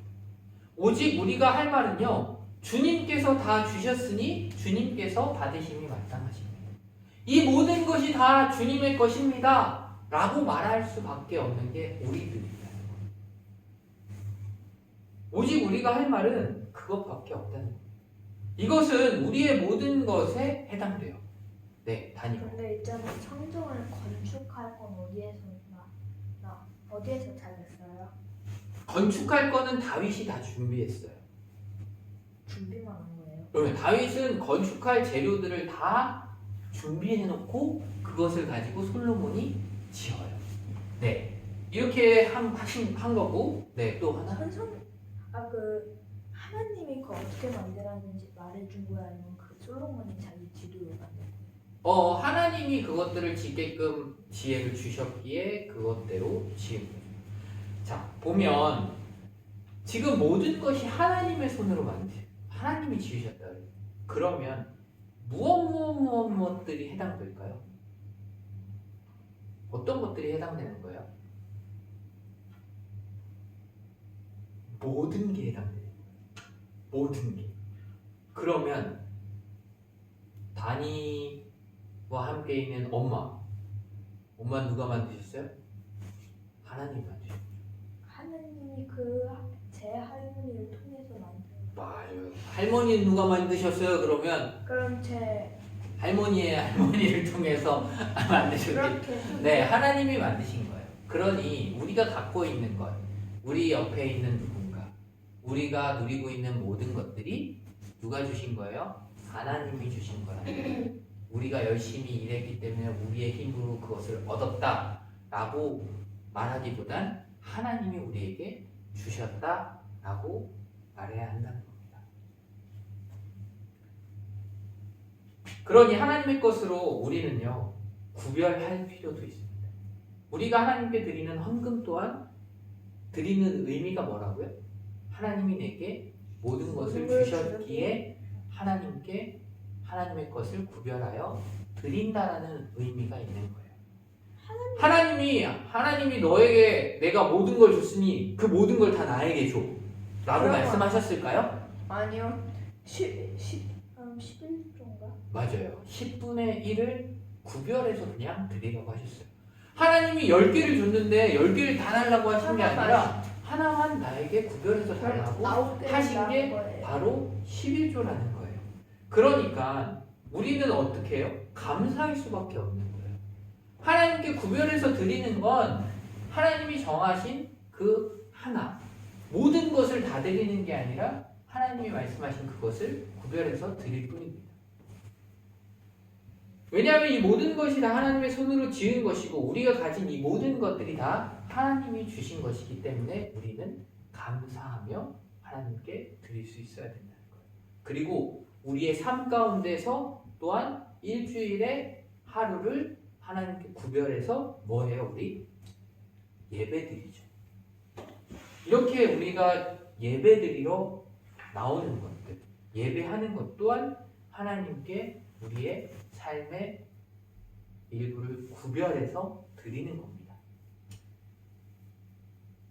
오직 우리가 할 말은요, 주님께서 다 주셨으니 주님께서 받으심이 마땅하십니다. 이 모든 것이 다 주님의 것입니다 라고 말할 수밖에 없는 게 우리들이라는 거예요. 오직 우리가 할 말은 그것밖에 없다는 거예요. 이것은 우리의 모든 것에 해당돼요. 네, 단위로. 근데 있잖아, 성전을 건축할 건 어디에서 찾았어요? 건축할 거는 다윗이 다 준비했어요. 준비만 한 거예요? 그러면 다윗은 건축할 재료들을 다 준비해놓고 그것을 가지고 솔로몬이 지어요. 네, 이렇게 한 거고, 네, 또 하나. 하나님이 그거 어떻게 만들었는지 말해준 거야, 아니면 그 솔로몬이 자기 지도로 만든 거예요? 하나님이 그것들을 짓게끔 지혜를 주셨기에 그것대로 지은 거죠. 자, 보면 지금 모든 것이 하나님의 손으로 하나님이 지으셨다. 그러면 무엇들이 해당될까요? 어떤 것들이 해당되는 거예요? 모든 게 해당돼요. 모든 게. 그러면 다니와 함께 있는 엄마 누가 만드셨어요? 하나님 만드셨죠. 하나님이 제 할머니를 통해서 만든. 맞아요. 할머니 누가 만드셨어요? 그럼 제 할머니를 통해서 만드셨겠죠. 그렇게 네, 하나님이 만드신 거예요. 그러니 우리가 갖고 있는 것, 우리 옆에 있는 누군가, 우리가 누리고 있는 모든 것들이 누가 주신 거예요? 하나님이 주신 거라는. 우리가 열심히 일했기 때문에 우리의 힘으로 그것을 얻었다라고 말하기보단 하나님이 우리에게 주셨다라고 말해야 한다는 겁니다. 그러니 하나님의 것으로 우리는요, 구별할 필요도 있습니다. 우리가 하나님께 드리는 헌금 또한 드리는 의미가 뭐라고요? 하나님이 내게 모든 것을 주셨기에 하나님께 하나님의 것을 구별하여 드린다라는 의미가 있는 거예요. 하나님이 너에게 내가 모든 걸 줬으니 그 모든 걸 다 나에게 줘 라고 말씀하셨을까요? 아니요. 11조인가? 맞아요. 10분의 1을 구별해서 그냥 드리라고 하셨어요. 하나님이 10개를 줬는데 10개를 다 달라고 하신 게 아니라 하나만 나에게 구별해서 달라고 하신 게 바로 11조라는 거예요. 그러니까 우리는 어떻게 해요? 감사할 수밖에 없는 거예요. 하나님께 구별해서 드리는 건 하나님이 정하신 그 하나, 모든 것을 다 드리는 게 아니라 하나님이 말씀하신 그것을 구별해서 드릴 뿐입니다. 왜냐하면 이 모든 것이 다 하나님의 손으로 지은 것이고 우리가 가진 이 모든 것들이 다 하나님이 주신 것이기 때문에 우리는 감사하며 하나님께 드릴 수 있어야 된다는 거예요. 그리고 우리의 삶 가운데서 또한 일주일에 하루를 하나님께 구별해서 뭐 해요? 우리 예배드리죠. 이렇게 우리가 예배드리러 나오는 것들, 예배하는 것 또한 하나님께 우리의 삶의 일부를 구별해서 드리는 겁니다.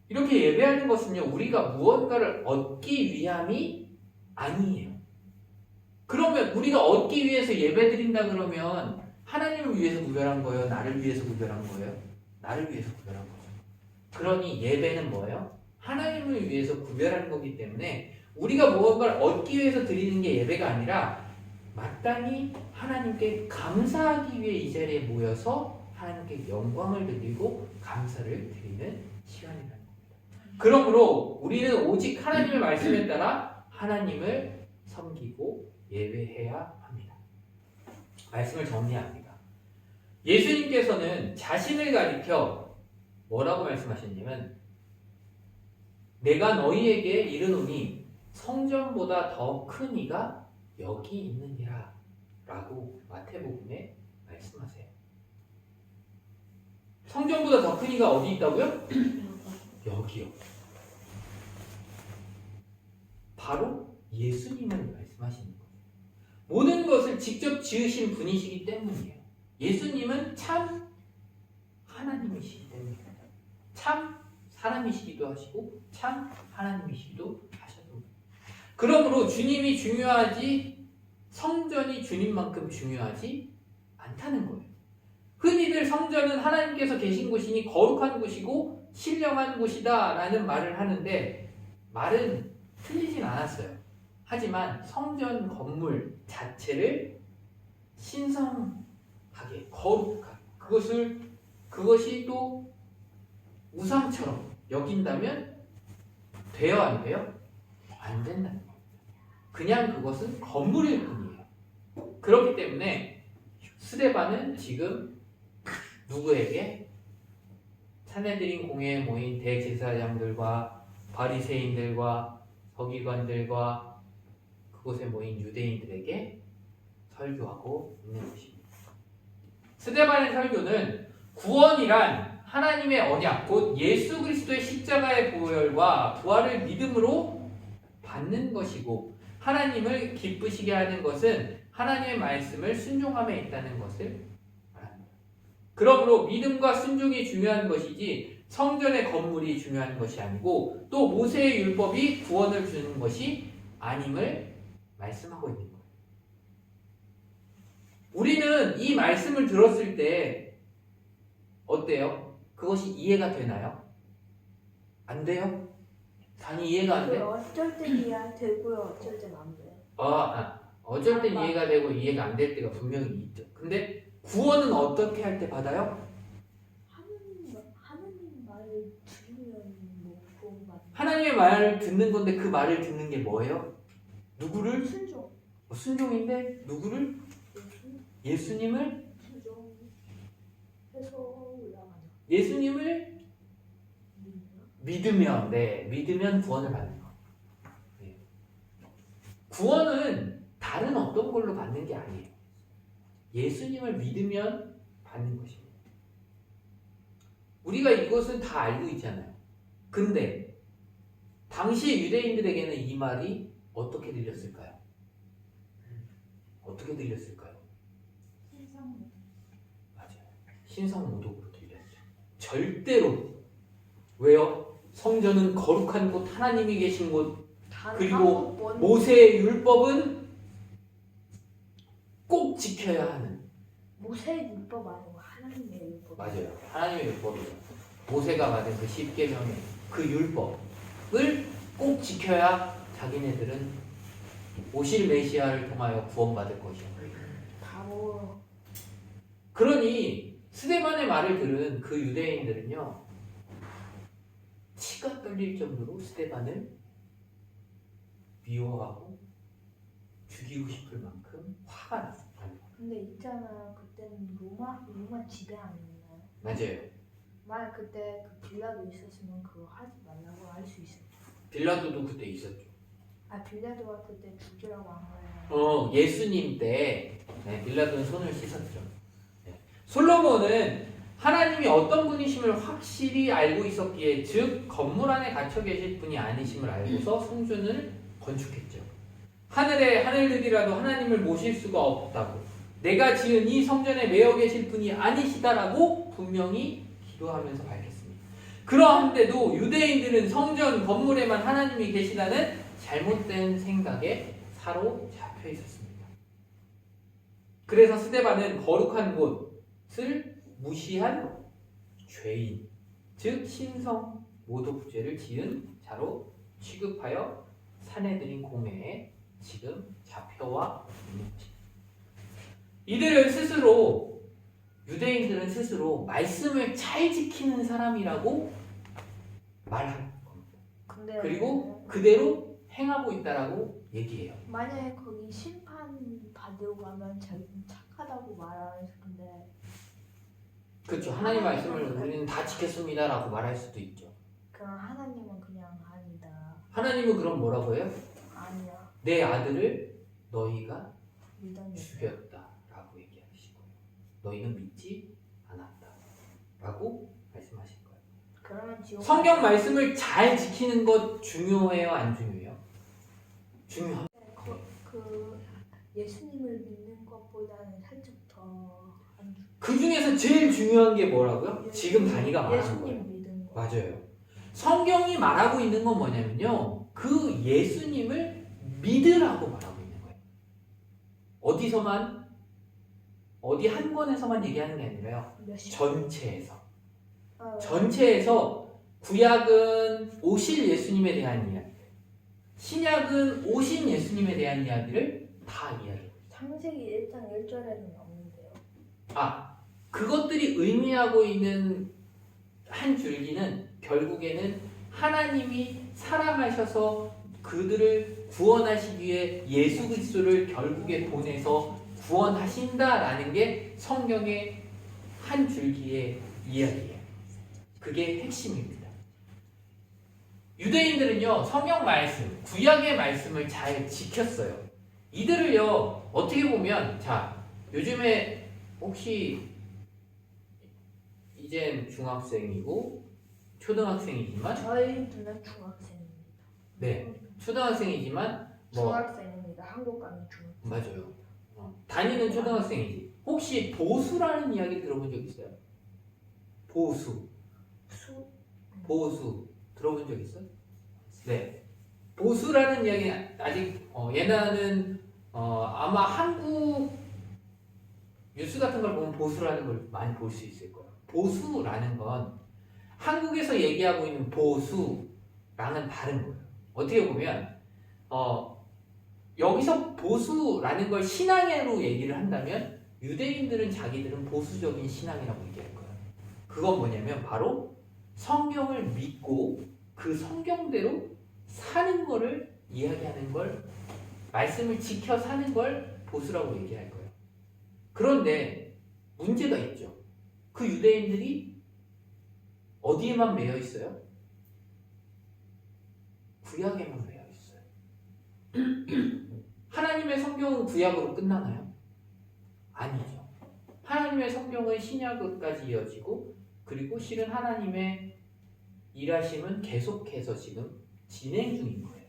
이렇게 예배하는 것은요, 우리가 무언가를 얻기 위함이 아니에요. 그러면 우리가 얻기 위해서 예배드린다 그러면 하나님을 위해서 구별한 거예요? 나를 위해서 구별한 거예요? 나를 위해서 구별한 거죠. 그러니 예배는 뭐예요? 하나님을 위해서 구별하는 거기 때문에 우리가 무언가를 얻기 위해서 드리는 게 예배가 아니라 마땅히 하나님께 감사하기 위해 이 자리에 모여서 하나님께 영광을 드리고 감사를 드리는 시간이라는 겁니다. 그러므로 우리는 오직 하나님의 말씀에 따라 하나님을 섬기고 예배해야 합니다. 말씀을 정리합니다. 예수님께서는 자신을 가리켜 뭐라고 말씀하셨냐면 내가 너희에게 이르노니 성전보다 더 큰 이가 여기 있느니라 라고 마태복음에 말씀하세요. 성전보다 더 큰 이가 어디 있다고요? 여기요. 바로 예수님을 말씀하시는 거예요. 모든 것을 직접 지으신 분이시기 때문이에요. 예수님은 참 하나님이시기 때문이에요. 참 사람이시기도 하시고 참 하나님이시기도 하셔도. 그러므로 주님이 중요하지 성전이 주님만큼 중요하지 않다는 거예요. 흔히들 성전은 하나님께서 계신 곳이니 거룩한 곳이고 신령한 곳이다 라는 말을 하는데 말은 틀리진 않았어요. 하지만 성전 건물 자체를 신성하게 거룩하게 그것이 또 우상처럼 여긴다면 돼요 안 돼요? 안 된다는 겁니다. 그냥 그것은 건물일 뿐이에요. 그렇기 때문에 스데반은 지금 누구에게? 사내들인 공회에 모인 대제사장들과 바리새인들과 서기관들과 그곳에 모인 유대인들에게 설교하고 있는 것입니다. 스데반의 설교는 구원이란 하나님의 언약, 곧 예수 그리스도의 십자가의 보혈과 부활을 믿음으로 받는 것이고 하나님을 기쁘시게 하는 것은 하나님의 말씀을 순종함에 있다는 것을 말합니다. 그러므로 믿음과 순종이 중요한 것이지 성전의 건물이 중요한 것이 아니고 또 모세의 율법이 구원을 주는 것이 아님을 말씀하고 있는 거예요. 우리는 이 말씀을 들었을 때 어때요? 그것이 이해가 되나요? 안 돼요? 단히 이해가 안 돼? 어쩔 땐 이해가 되고요, 어쩔 땐 안 돼요. 어쩔 땐 이해가 되고 이해가 안 될 때가 분명히 있죠. 근데 구원은 어떻게 할 때 받아요? 하나님 말을 들으면 뭐 구원 받는. 하나님의 말을 듣는 건데 그 말을 듣는 게 뭐예요? 누구를? 순종. 순종인데 누구를? 예수님을? 순종해서 올라가죠. 예수님을 믿으면, 믿으면 구원을 받는 거. 네. 구원은 다른 어떤 걸로 받는 게 아니에요. 예수님을 믿으면 받는 것입니다. 우리가 이것은 다 알고 있잖아요. 근데 당시 유대인들에게는 이 말이 어떻게 들렸을까요? 어떻게 들렸을까요? 맞아요. 신성모독으로 들렸죠. 절대로. 왜요? 성전은 거룩한 곳, 하나님이 계신 곳, 그리고 모세의 율법은 꼭 지켜야 하는. 모세의 율법 아니고 하나님의 율법. 맞아요. 하나님의 율법이죠. 모세가 받은 그 10계명의 그 율법을 꼭 지켜야 자기네들은 오실 메시아를 통하여 구원받을 것이요. 바로 그러니 스데반의 말을 들은 그 유대인들은요, 치가 떨릴 정도로 스데반을 미워하고 죽이고 싶을 만큼 화가 났어요. 근데 있잖아, 그때는 로마 지배 아니었나요? 맞아요. 만약 그때 그 빌라도 있었으면 그거 하지 말라고 할 수 있었죠. 빌라도도 그때 있었죠. 빌라도가 그때 죽이라고 한 거예요. 예수님 때 빌라도는 손을 씻었죠. 솔로몬은 하나님이 어떤 분이심을 확실히 알고 있었기에, 즉 건물 안에 갇혀 계실 분이 아니심을 알고서 성전을 건축했죠. 하늘의 하늘들이라도 하나님을 모실 수가 없다고, 내가 지은 이 성전에 매여 계실 분이 아니시다라고 분명히 기도하면서 밝혔습니다. 그러한데도 유대인들은 성전 건물에만 하나님이 계시다는 잘못된 생각에 사로잡혀 있었습니다. 그래서 스데반은 거룩한 곳을 무시한 죄인, 즉 신성 모독죄를 지은 자로 취급하여 사내들인 공회에 지금 잡혀와 있는 것입니다. 이들은 스스로, 유대인들은 스스로 말씀을 잘 지키는 사람이라고 말하는 겁니다. 근데 그리고 그대로 행하고 있다라고 얘기해요. 만약에 거기 심판 받으러 가면 자기는 착하다고 말하는 건데, 그렇죠. 하나님 말씀을 우리는 다 지켰습니다라고 말할 수도 있죠. 그럼 하나님은 그냥 아니다. 하나님은 그럼 뭐라고 해요? 아니야. 내 아들을 너희가 믿었는데. 죽였다라고 얘기하시고요. 너희는 믿지 않았다라고 말씀하신 거예요. 그러면 지옥 성경 말씀을 잘 지키는 것 중요해요, 안 중요해요? 중요합니다. 그 예수님을 믿는 것보다는 살짝 더 안 중. 그 중에서 제일 중요한 게 뭐라고요? 지금 단이가 말하는 거예요. 예수님 믿는 거. 맞아요. 성경이 말하고 있는 건 뭐냐면요, 그 예수님을 믿으라고 말하고 있는 거예요. 어디서만, 어디 한 권에서만 얘기하는 게 아니라요, 몇 시? 전체에서. 어, 전체에서 구약은 오실 예수님에 대한 이야기, 신약은 오신 예수님에 대한 이야기를 다 이야기해요. 창세기 1장 1절에는 없는데요. 그것들이 의미하고 있는 한 줄기는 결국에는 하나님이 사랑하셔서 그들을 구원하시기 위해 예수 그리스도를 결국에 보내서 구원하신다라는 게 성경의 한 줄기의 이야기예요. 그게 핵심입니다. 유대인들은요, 성경 말씀, 구약의 말씀을 잘 지켰어요. 이들을요, 어떻게 보면, 자, 요즘에 혹시 이젠 중학생이고 초등학생이지만, 저희 둘은 중학생입니다. 네, 초등학생이지만 뭐 중학생입니다. 한국 가면 중학생. 맞아요. 다니는 초등학생이지. 혹시 보수라는 이야기 들어본 적 있어요? 보수, 수 보수 들어본 적 있어요? 네. 보수라는 이야기 아직 옛날은 아마 한국 뉴스 같은 걸 보면 보수라는 걸 많이 볼 수 있을 거예요. 보수라는 건 한국에서 얘기하고 있는 보수랑은 다른 거예요. 어떻게 보면 여기서 보수라는 걸 신앙으로 얘기를 한다면 유대인들은 자기들은 보수적인 신앙이라고 얘기할 거예요. 그건 뭐냐면 바로 성경을 믿고 그 성경대로 사는 거를 이야기하는 걸, 말씀을 지켜 사는 걸 보수라고 얘기할 거예요. 그런데 문제가 있죠. 그 유대인들이 어디에만 매여 있어요? 구약에만 매여 있어요. 하나님의 성경은 구약으로 끝나나요? 아니죠. 하나님의 성경은 신약까지 이어지고, 그리고 실은 하나님의 일하심은 계속해서 지금 진행 중인 거예요.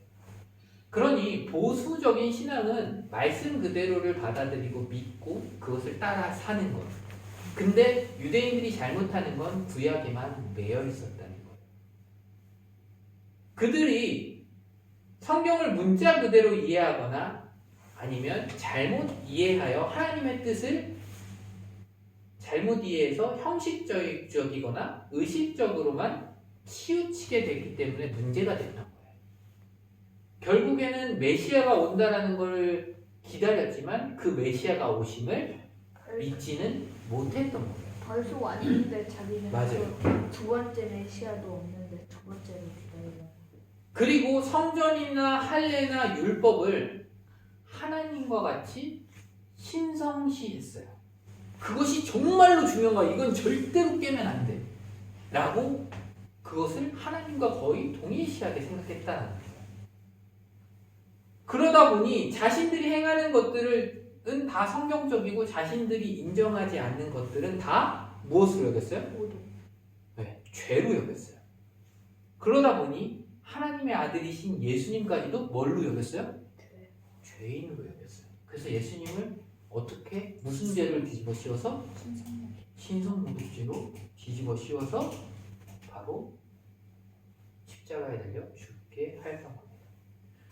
그러니 보수적인 신앙은 말씀 그대로를 받아들이고 믿고 그것을 따라 사는 것. 근데 유대인들이 잘못하는 건 구약에만 매여 있었다는 거예요. 그들이 성경을 문자 그대로 이해하거나 아니면 잘못 이해하여 하나님의 뜻을 잘못 이해해서 형식적이거나 의식적으로만 치우치게 됐기 때문에 문제가 됐던 거예요. 결국에는 메시아가 온다라는 걸 기다렸지만 그 메시아가 오심을 믿지는 못했던 거예요. 벌써 왔는데 자기는 맞아요. 두 번째 메시아도 없는데 두 번째로 기다리는. 그리고 성전이나 할례나 율법을 하나님과 같이 신성시했어요. 그것이 정말로 중요한 거야. 이건 절대로 깨면 안 돼. 라고 그것을 하나님과 거의 동일시하게 생각했다는 거예요. 그러다 보니 자신들이 행하는 것들을 다 성경적이고 자신들이 인정하지 않는 것들은 다 무엇으로 여겼어요? 모두. 네, 죄로 여겼어요. 그러다 보니 하나님의 아들이신 예수님까지도 뭘로 여겼어요? 죄. 죄인으로 여겼어요. 그래서 예수님을 어떻게 무슨 죄를 뒤집어 씌워서 신성모독죄로 뒤집어 씌워서 바로 십자가에 달려 죽게 하였던 겁니다.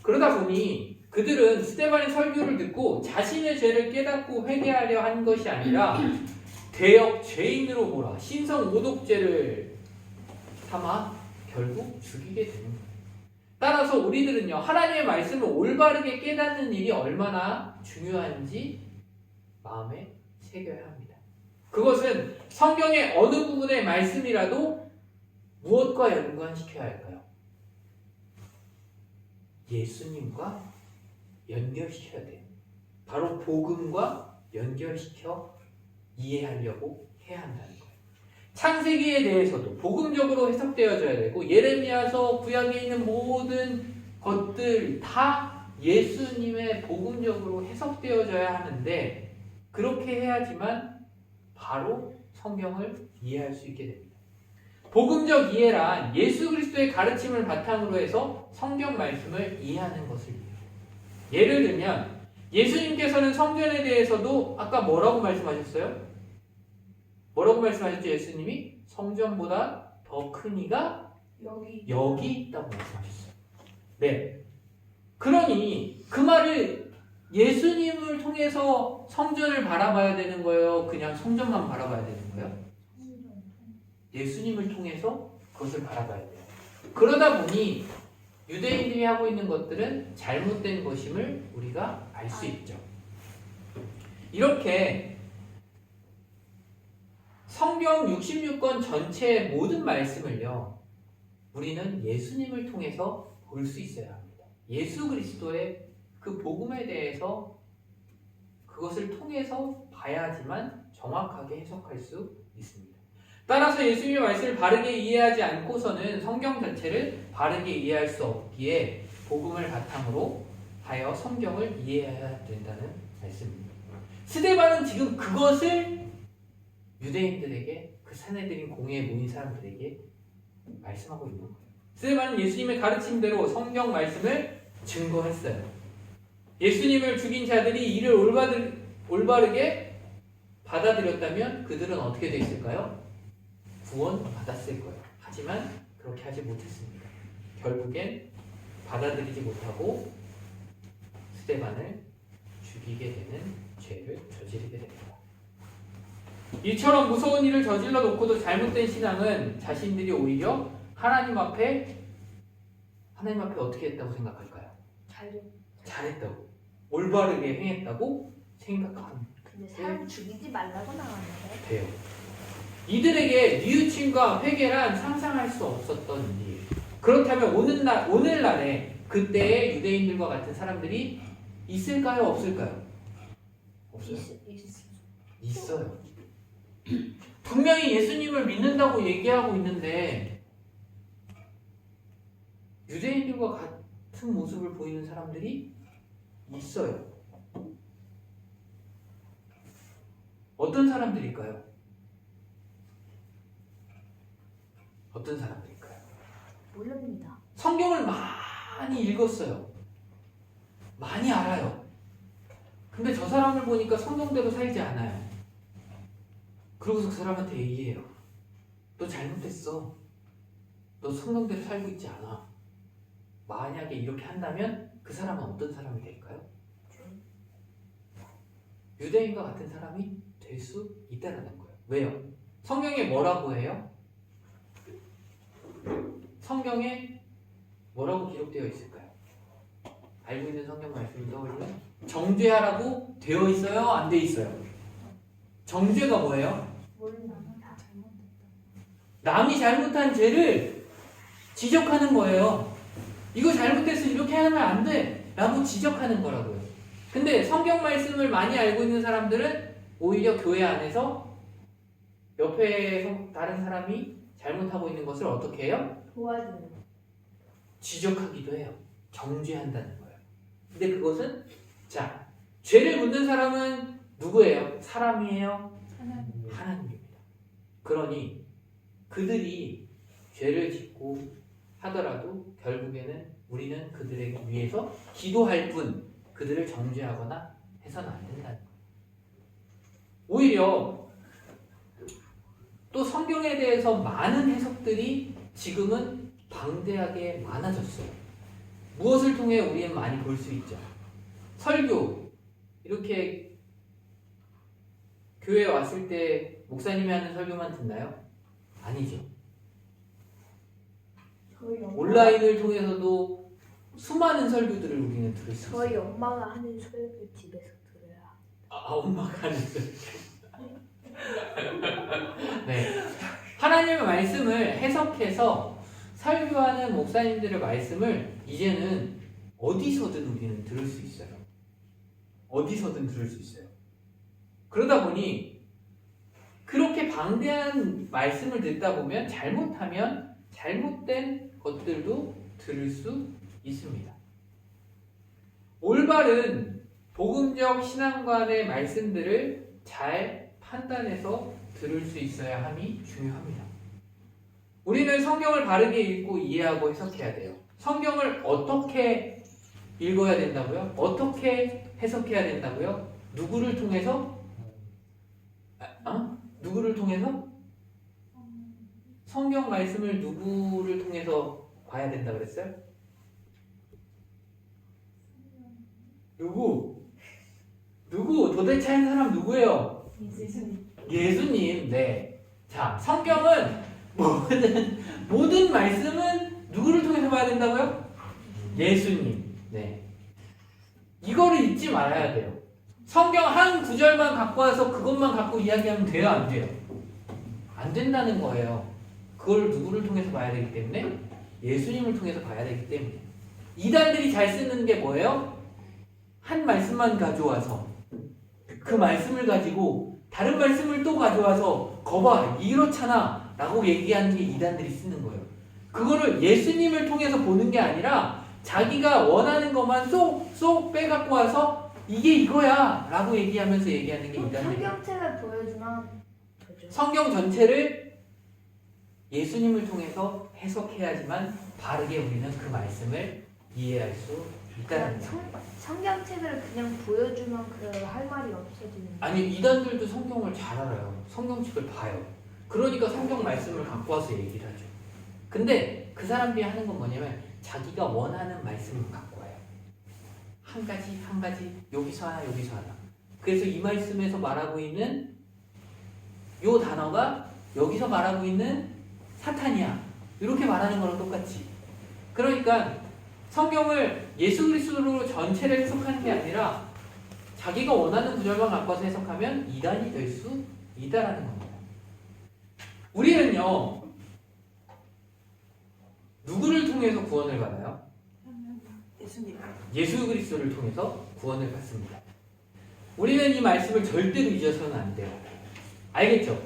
그러다 보니 그들은 스데반의 설교를 듣고 자신의 죄를 깨닫고 회개하려 한 것이 아니라 대역 죄인으로 몰아 신성모독죄를 삼아 결국 죽이게 되는 거예요. 따라서 우리들은요, 하나님의 말씀을 올바르게 깨닫는 일이 얼마나 중요한지 마음에 새겨야 합니다. 그것은 성경의 어느 부분의 말씀이라도 무엇과 연관시켜야 할까요? 예수님과 연결시켜야 돼요. 바로 복음과 연결시켜 이해하려고 해야 한다는 거예요. 창세기에 대해서도 복음적으로 해석되어져야 되고, 예레미야서 구약에 있는 모든 것들 다 예수님의 복음적으로 해석되어져야 하는데, 그렇게 해야지만 바로 성경을 이해할 수 있게 됩니다. 복음적 이해란 예수 그리스도의 가르침을 바탕으로 해서 성경 말씀을 이해하는 것을 이해해요. 예를 들면 예수님께서는 성전에 대해서도 아까 뭐라고 말씀하셨어요? 뭐라고 말씀하셨죠? 예수님이 성전보다 더 큰 이가 여기 있다고 말씀하셨어요. 네. 그러니 그 말을 예수님을 통해서 성전을 바라봐야 되는 거예요? 그냥 성전만 바라봐야 되는 거예요? 예수님을 통해서 그것을 바라봐야 돼요. 그러다 보니 유대인들이 하고 있는 것들은 잘못된 것임을 우리가 알 수 있죠. 이렇게 성경 66권 전체의 모든 말씀을요, 우리는 예수님을 통해서 볼 수 있어야 합니다. 예수 그리스도의 그 복음에 대해서 그것을 통해서 봐야지만 정확하게 해석할 수 있습니다. 따라서 예수님의 말씀을 바르게 이해하지 않고서는 성경 전체를 바르게 이해할 수 없기에 복음을 바탕으로 하여 성경을 이해해야 된다는 말씀입니다. 스데반은 지금 그것을 유대인들에게, 그 사내들인 공회에 모인 사람들에게 말씀하고 있는 거예요. 스데반은 예수님의 가르침대로 성경 말씀을 증거했어요. 예수님을 죽인 자들이 이를 올바르게 받아들였다면 그들은 어떻게 됐을까요? 구원받았을 거예요. 하지만 그렇게 하지 못했습니다. 결국엔 받아들이지 못하고 스데반을 죽이게 되는 죄를 저지르게 됩니다. 이처럼 무서운 일을 저질러 놓고도 잘못된 신앙은 자신들이 오히려 하나님 앞에 어떻게 했다고 생각할까요? 잘했다고, 올바르게 행했다고 생각합니다. 근데 사람 죽이지 말라고 나왔는데. 돼요. 이들에게 뉘우침과 회개란 상상할 수 없었던 일이에요. 그렇다면 오늘날에 그때의 유대인들과 같은 사람들이 있을까요? 없을까요? 없어요. 있어요. 분명히 예수님을 믿는다고 얘기하고 있는데 유대인들과 같은 모습을 보이는 사람들이 있어요. 어떤 사람들일까요? 어떤 사람들일까요? 모릅니다. 성경을 많이 읽었어요. 많이 알아요. 근데 저 사람을 보니까 성경대로 살지 않아요. 그러고서 그 사람한테 얘기해요. 너 잘못했어. 너 성경대로 살고 있지 않아. 만약에 이렇게 한다면 그 사람은 어떤 사람이 될까요? 유대인과 같은 사람이 될 수 있다는 거예요. 왜요? 성경에 뭐라고 해요? 성경에 뭐라고 기록되어 있을까요? 알고 있는 성경 말씀을 떠올리면 정죄하라고 되어 있어요? 안 돼 있어요? 정죄가 뭐예요? 모릅니다. 다 잘못했다. 남이 잘못한 죄를 지적하는 거예요. 이거 잘못했어, 이렇게 하면 안 돼 라고 지적하는 거라고요. 근데 성경 말씀을 많이 알고 있는 사람들은 오히려 교회 안에서 옆에 다른 사람이 잘못하고 있는 것을 어떻게 해요? 도와주는. 지적하기도 해요. 정죄한다는 거예요. 근데 그것은 죄를 묻는 사람은 누구예요? 사람이에요? 하나님. 하나님입니다. 그러니 그들이 죄를 짓고 하더라도 결국에는 우리는 그들에게 위해서 기도할 뿐 그들을 정죄하거나 해서는 안 된다는 거예요. 오히려 또 성경에 대해서 많은 해석들이 지금은 방대하게 많아졌어요. 무엇을 통해 우리는 많이 볼 수 있죠? 설교, 이렇게 교회에 왔을 때 목사님이 하는 설교만 듣나요? 아니죠. 저희 엄마, 온라인을 통해서도 수많은 설교들을 우리는 들을 수 저희 있어요. 엄마가 하는 설교 집에서 들어야. 엄마가 하는 설교. 네. 하나님의 말씀을 해석해서 설교하는 목사님들의 말씀을 이제는 어디서든 우리는 들을 수 있어요. 어디서든 들을 수 있어요. 그러다 보니 그렇게 방대한 말씀을 듣다 보면 잘못하면 잘못된 것들도 들을 수 있습니다. 올바른 복음적 신앙관의 말씀들을 잘 판단해서 들을 수 있어야 함이 중요합니다. 우리는 성경을 바르게 읽고 이해하고 해석해야 돼요. 성경을 어떻게 읽어야 된다고요? 어떻게 해석해야 된다고요? 누구를 통해서? 누구를 통해서? 성경 말씀을 누구를 통해서 봐야 된다 그랬어요? 누구? 도대체 한 사람 누구예요? 예수님. 예수님. 네. 자, 성경은 모든 말씀은 누구를 통해서 봐야 된다고요? 예수님. 네. 이거를 잊지 말아야 돼요. 성경 한 구절만 갖고 와서 그것만 갖고 이야기하면 돼요, 안 돼요? 안 된다는 거예요. 그걸 누구를 통해서 봐야 되기 때문에? 예수님을 통해서 봐야 되기 때문에. 이단들이 잘 쓰는 게 뭐예요? 한 말씀만 가져와서 그 말씀을 가지고 다른 말씀을 또 가져와서 거봐 이렇잖아 라고 얘기하는 게 이단들이 쓰는 거예요. 그거를 예수님을 통해서 보는 게 아니라 자기가 원하는 것만 쏙 빼갖고 와서 이게 이거야 라고 얘기하면서 얘기하는 게 이단들이에요. 성경책을 보여주면 되죠. 성경 전체를 예수님을 통해서 해석해야지만 바르게 우리는 그 말씀을 이해할 수 있다는 거예요. 성경책을 그냥 보여주면 할 말이 없어지는. 아니 이단들도 성경을 잘 알아요. 성경책을 봐요. 그러니까 성경 말씀을 갖고 와서 얘기를 하죠. 근데 그 사람들이 하는 건 뭐냐면 자기가 원하는 말씀을 갖고 와요. 한 가지 여기서 하나 여기서 하나. 그래서 이 말씀에서 말하고 있는 요 단어가 여기서 말하고 있는 사탄이야. 이렇게 말하는 거랑 똑같이. 그러니까 성경을 예수 그리스도로 전체를 해석하는 게 아니라 자기가 원하는 구절만 갖고 와서 해석하면 이단이 될 수 있다라는 겁니다. 우리는요 누구를 통해서 구원을 받아요? 예수님. 예수 그리스도를 통해서 구원을 받습니다. 우리는 이 말씀을 절대로 잊어서는 안 돼요. 알겠죠?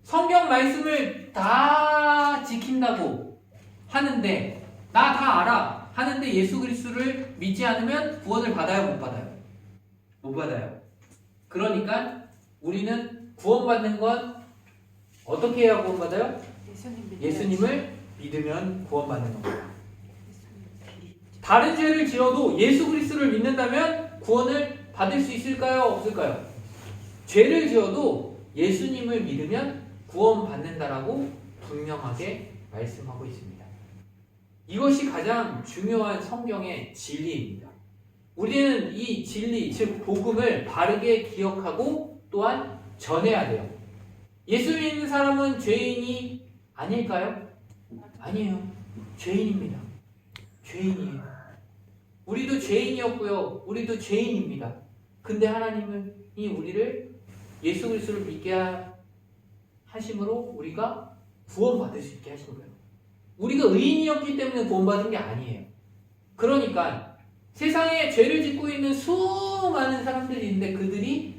성경 말씀을 다 지킨다고 하는데 나 다 알아 하는데 예수 그리스도를 믿지 않으면 구원을 받아요? 못 받아요? 못 받아요. 그러니까 우리는 구원받는 건 어떻게 해야 구원받아요? 예수님을 믿으면 구원받는 겁니다. 다른 죄를 지어도 예수 그리스도를 믿는다면 구원을 받을 수 있을까요? 없을까요? 죄를 지어도 예수님을 믿으면 구원받는다라고 분명하게 말씀하고 있습니다. 이것이 가장 중요한 성경의 진리입니다. 우리는 이 진리, 즉 복음을 바르게 기억하고 또한 전해야 돼요. 예수 믿는 사람은 죄인이 아닐까요? 아니에요. 죄인입니다. 죄인이에요. 우리도 죄인이었고요. 우리도 죄인입니다. 근데 하나님이 우리를 예수 그리스도를 믿게 하심으로 우리가 구원받을 수 있게 하신 거예요. 우리가 의인이었기 때문에 구원받은 게 아니에요. 그러니까 세상에 죄를 짓고 있는 수많은 사람들이 있는데 그들이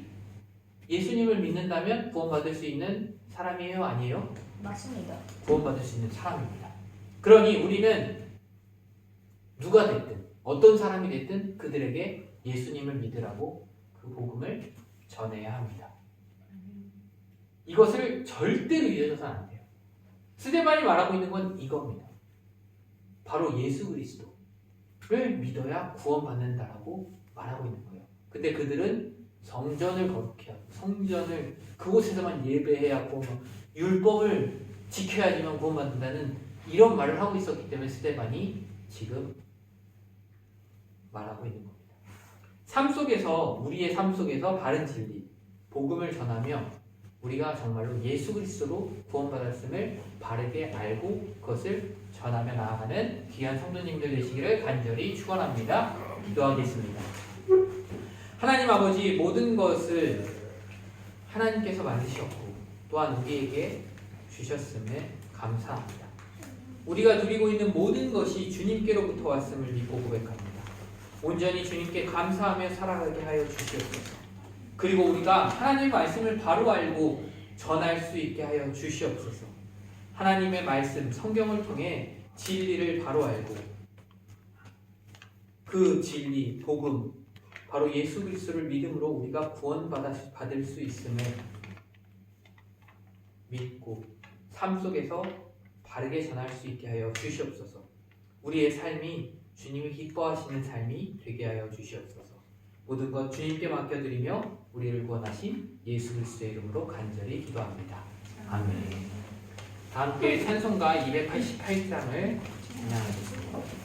예수님을 믿는다면 구원받을 수 있는 사람이에요? 아니에요? 맞습니다. 구원받을 수 있는 사람입니다. 그러니 우리는 누가 됐든 어떤 사람이 됐든 그들에게 예수님을 믿으라고 그 복음을 전해야 합니다. 이것을 절대로 잊어서는 안 돼요. 스데반이 말하고 있는 건 이겁니다. 바로 예수 그리스도를 믿어야 구원받는다라고 말하고 있는 거예요. 근데 그들은 성전을 거룩해야 하고 성전을 그곳에서만 예배해야 구원, 율법을 지켜야지만 구원받는다는 이런 말을 하고 있었기 때문에 스데반이 지금 말하고 있는 겁니다. 삶 속에서 우리의 삶 속에서 바른 진리, 복음을 전하며 우리가 정말로 예수 그리스도로 구원받았음을 바르게 알고 그것을 전하며 나아가는 귀한 성도님들 되시기를 간절히 축원합니다. 기도하겠습니다. 하나님 아버지, 모든 것을 하나님께서 만드셨고 또한 우리에게 주셨음을 감사합니다. 우리가 누리고 있는 모든 것이 주님께로부터 왔음을 믿고 고백합니다. 온전히 주님께 감사하며 살아가게 하여 주시옵소서. 그리고 우리가 하나님의 말씀을 바로 알고 전할 수 있게 하여 주시옵소서. 하나님의 말씀, 성경을 통해 진리를 바로 알고 그 진리, 복음, 바로 예수 그리스도를 믿음으로 우리가 구원받을 수 있음을 믿고 삶 속에서 바르게 전할 수 있게 하여 주시옵소서. 우리의 삶이 주님이 기뻐하시는 삶이 되게 하여 주시옵소서. 모든 것 주님께 맡겨드리며 우리를 구원하신 예수 그리스도의 이름으로 간절히 기도합니다. 아멘. 다 함께 찬송가 288장을 찬양하겠습니다.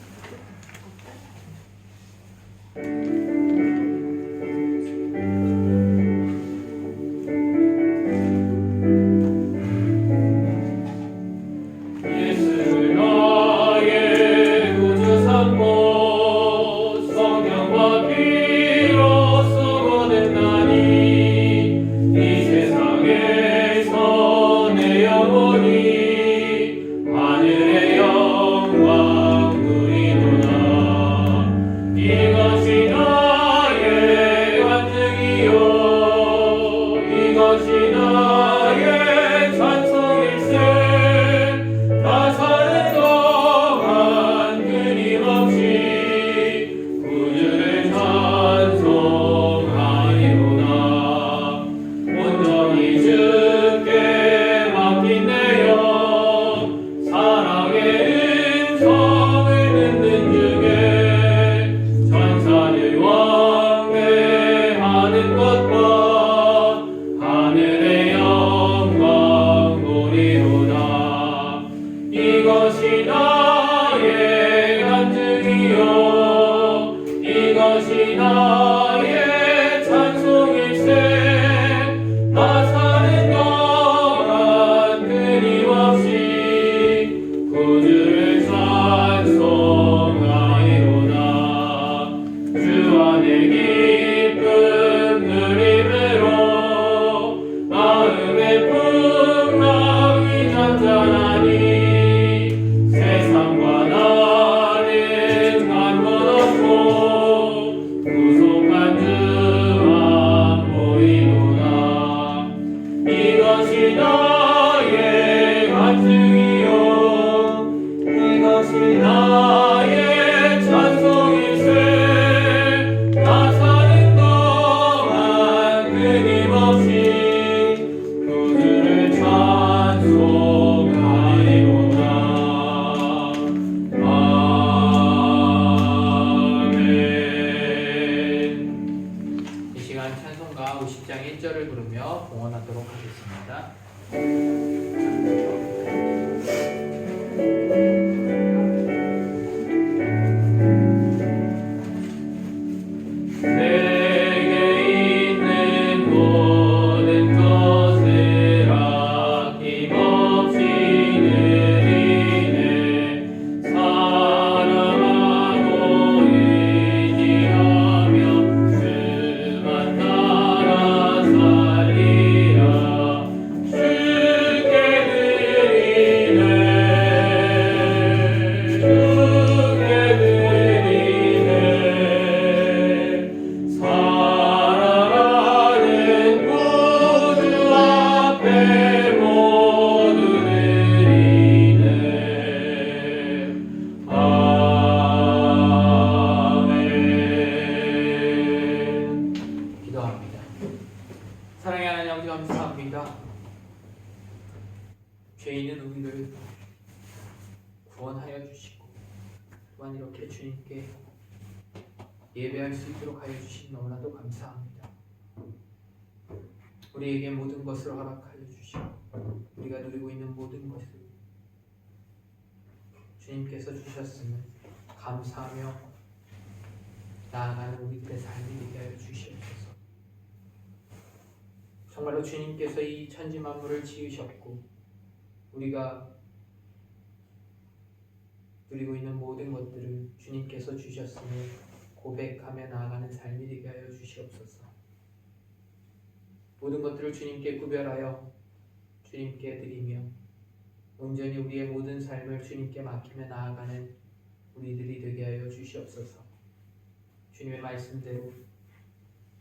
찬송가 50장 1절을 부르며 봉헌하도록 하겠습니다. 주 죄 있는 우리를 구원하여 주시고 또한 이렇게 주님께 예배할 수 있도록 하여 주신 너무나도 감사합니다. 우리에게 모든 것을 허락하여 주시고 우리가 누리고 있는 모든 것을 주님께서 주셨음을 감사하며 나아가는 우리들의 삶이 되게 하여 주시옵소서. 정말로 주님께서 이 천지 만물을 지으셨고 우리가 누리고 있는 모든 것들을 주님께서 주셨음을 고백하며 나아가는 삶이 되게 하여 주시옵소서. 모든 것들을 주님께 구별하여 주님께 드리며 온전히 우리의 모든 삶을 주님께 맡기며 나아가는 우리들이 되게 하여 주시옵소서. 주님의 말씀대로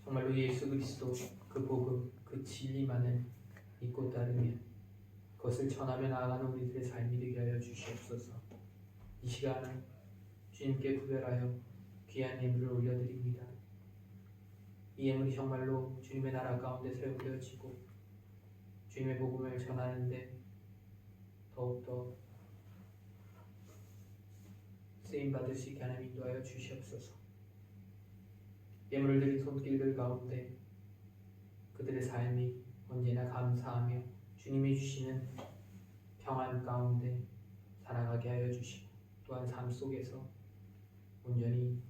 정말로 예수 그리스도 그 복음, 그 진리만을 믿고 따르며 그것을 전하며 나아가는 우리들의 삶이 되게 하여 주시옵소서. 이 시간은 주님께 구별하여 귀한 예물을 올려드립니다. 이 예물이 정말로 주님의 나라 가운데 사용되어지고 주님의 복음을 전하는데 더욱더 쓰임받을 수 있게 하나님 인도하여 주시옵소서. 예물을 드린 손길들 가운데 그들의 삶이 언제나 감사하며 주님이 주시는 평안 가운데 살아가게 하여 주시고 또한 삶 속에서 온전히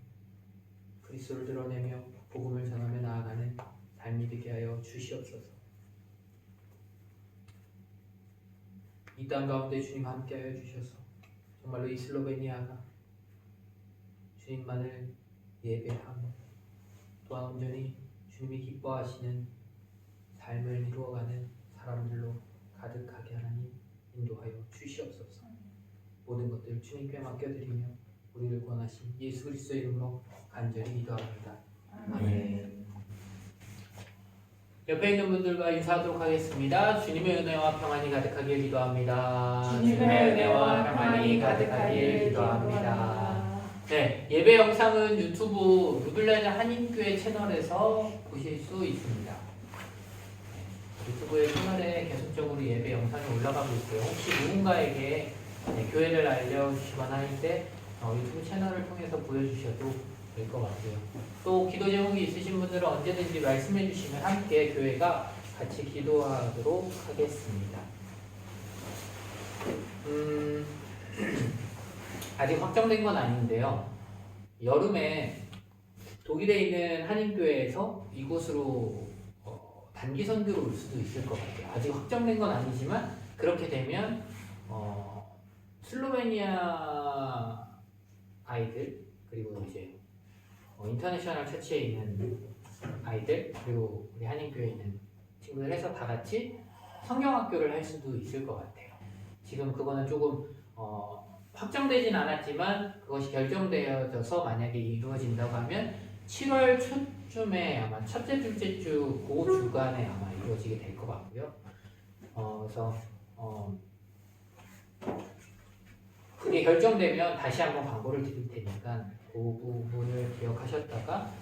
그리스도를 드러내며 복음을 전하며 나아가는 삶이 되게 하여 주시옵소서. 이 땅 가운데 주님 함께하여 주셔서 정말로 이 슬로베니아가 주님만을 예배하며 또한 온전히 주님이 기뻐하시는 삶을 이루어가는 사람들로 가득하게 하나님 인도하여 주시옵소서. 모든 것들 주님께 맡겨드리며 우리를 구원하신 예수 그리스도의 이름으로 간절히 기도합니다. 아멘. 옆에 있는 분들과 인사하도록 하겠습니다. 주님의 은혜와 평안이 가득하길 기도합니다. 주님의 은혜와 평안이 가득하길 기도합니다. 네, 예배 영상은 유튜브 루블레네 한인교회 채널에서 보실 수 있습니다. 유튜브의 채널에 계속적으로 예배 영상이 올라가고 있고요. 혹시 누군가에게 교회를 알려주시거나 할 때 유튜브 채널을 통해서 보여주셔도 될 것 같고요. 또 기도 제목이 있으신 분들은 언제든지 말씀해 주시면 함께 교회가 같이 기도하도록 하겠습니다. 아직 확정된 건 아닌데요. 여름에 독일에 있는 한인교회에서 이곳으로 단기 선교로 올 수도 있을 것 같아요. 아직 확정된 건 아니지만 그렇게 되면 슬로베니아 아이들 그리고 이제 인터내셔널 처치에 있는 아이들 그리고 우리 한인교회에 있는 친구들 해서 다 같이 성경학교를 할 수도 있을 것 같아요. 지금 그거는 조금 확정되진 않았지만 그것이 결정되어져서 만약에 이루어진다고 하면 7월 초쯤에 아마 첫째, 둘째 주 그 주간에 아마 이루어지게 될 것 같고요. 그래서 그게 결정되면 다시 한번 광고를 드릴 테니까 그 부분을 기억하셨다가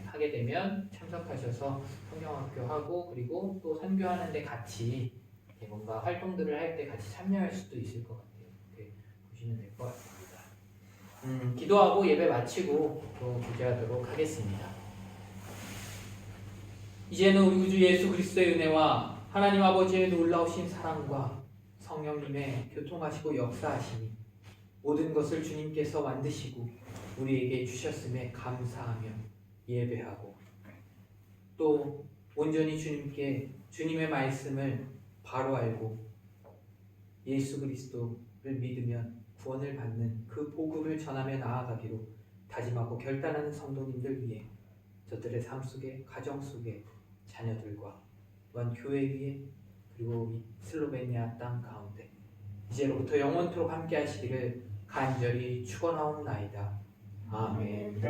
하게 되면 참석하셔서 성경학교 하고 그리고 또 선교하는데 같이 뭔가 활동들을 할 때 같이 참여할 수도 있을 것 같아요. 이렇게 보시면 될 것 같습니다. 기도하고 예배 마치고 또 기도하도록 하겠습니다. 이제는 우리 구주 예수 그리스도의 은혜와 하나님 아버지의 놀라우신 사랑과 성령님의 교통하시고 역사하심이 모든 것을 주님께서 만드시고 우리에게 주셨음에 감사하며 예배하고 또 온전히 주님께 주님의 말씀을 바로 알고 예수 그리스도를 믿으면 구원을 받는 그 복음을 전하며 나아가기로 다짐하고 결단하는 성도님들 위해 저들의 삶 속에 가정 속에 자녀들과 또한 교회 위에 그리고 이 슬로베니아 땅 가운데 이제로부터 영원토록 함께 하시기를 간절히 축원하옵나이다. 아멘.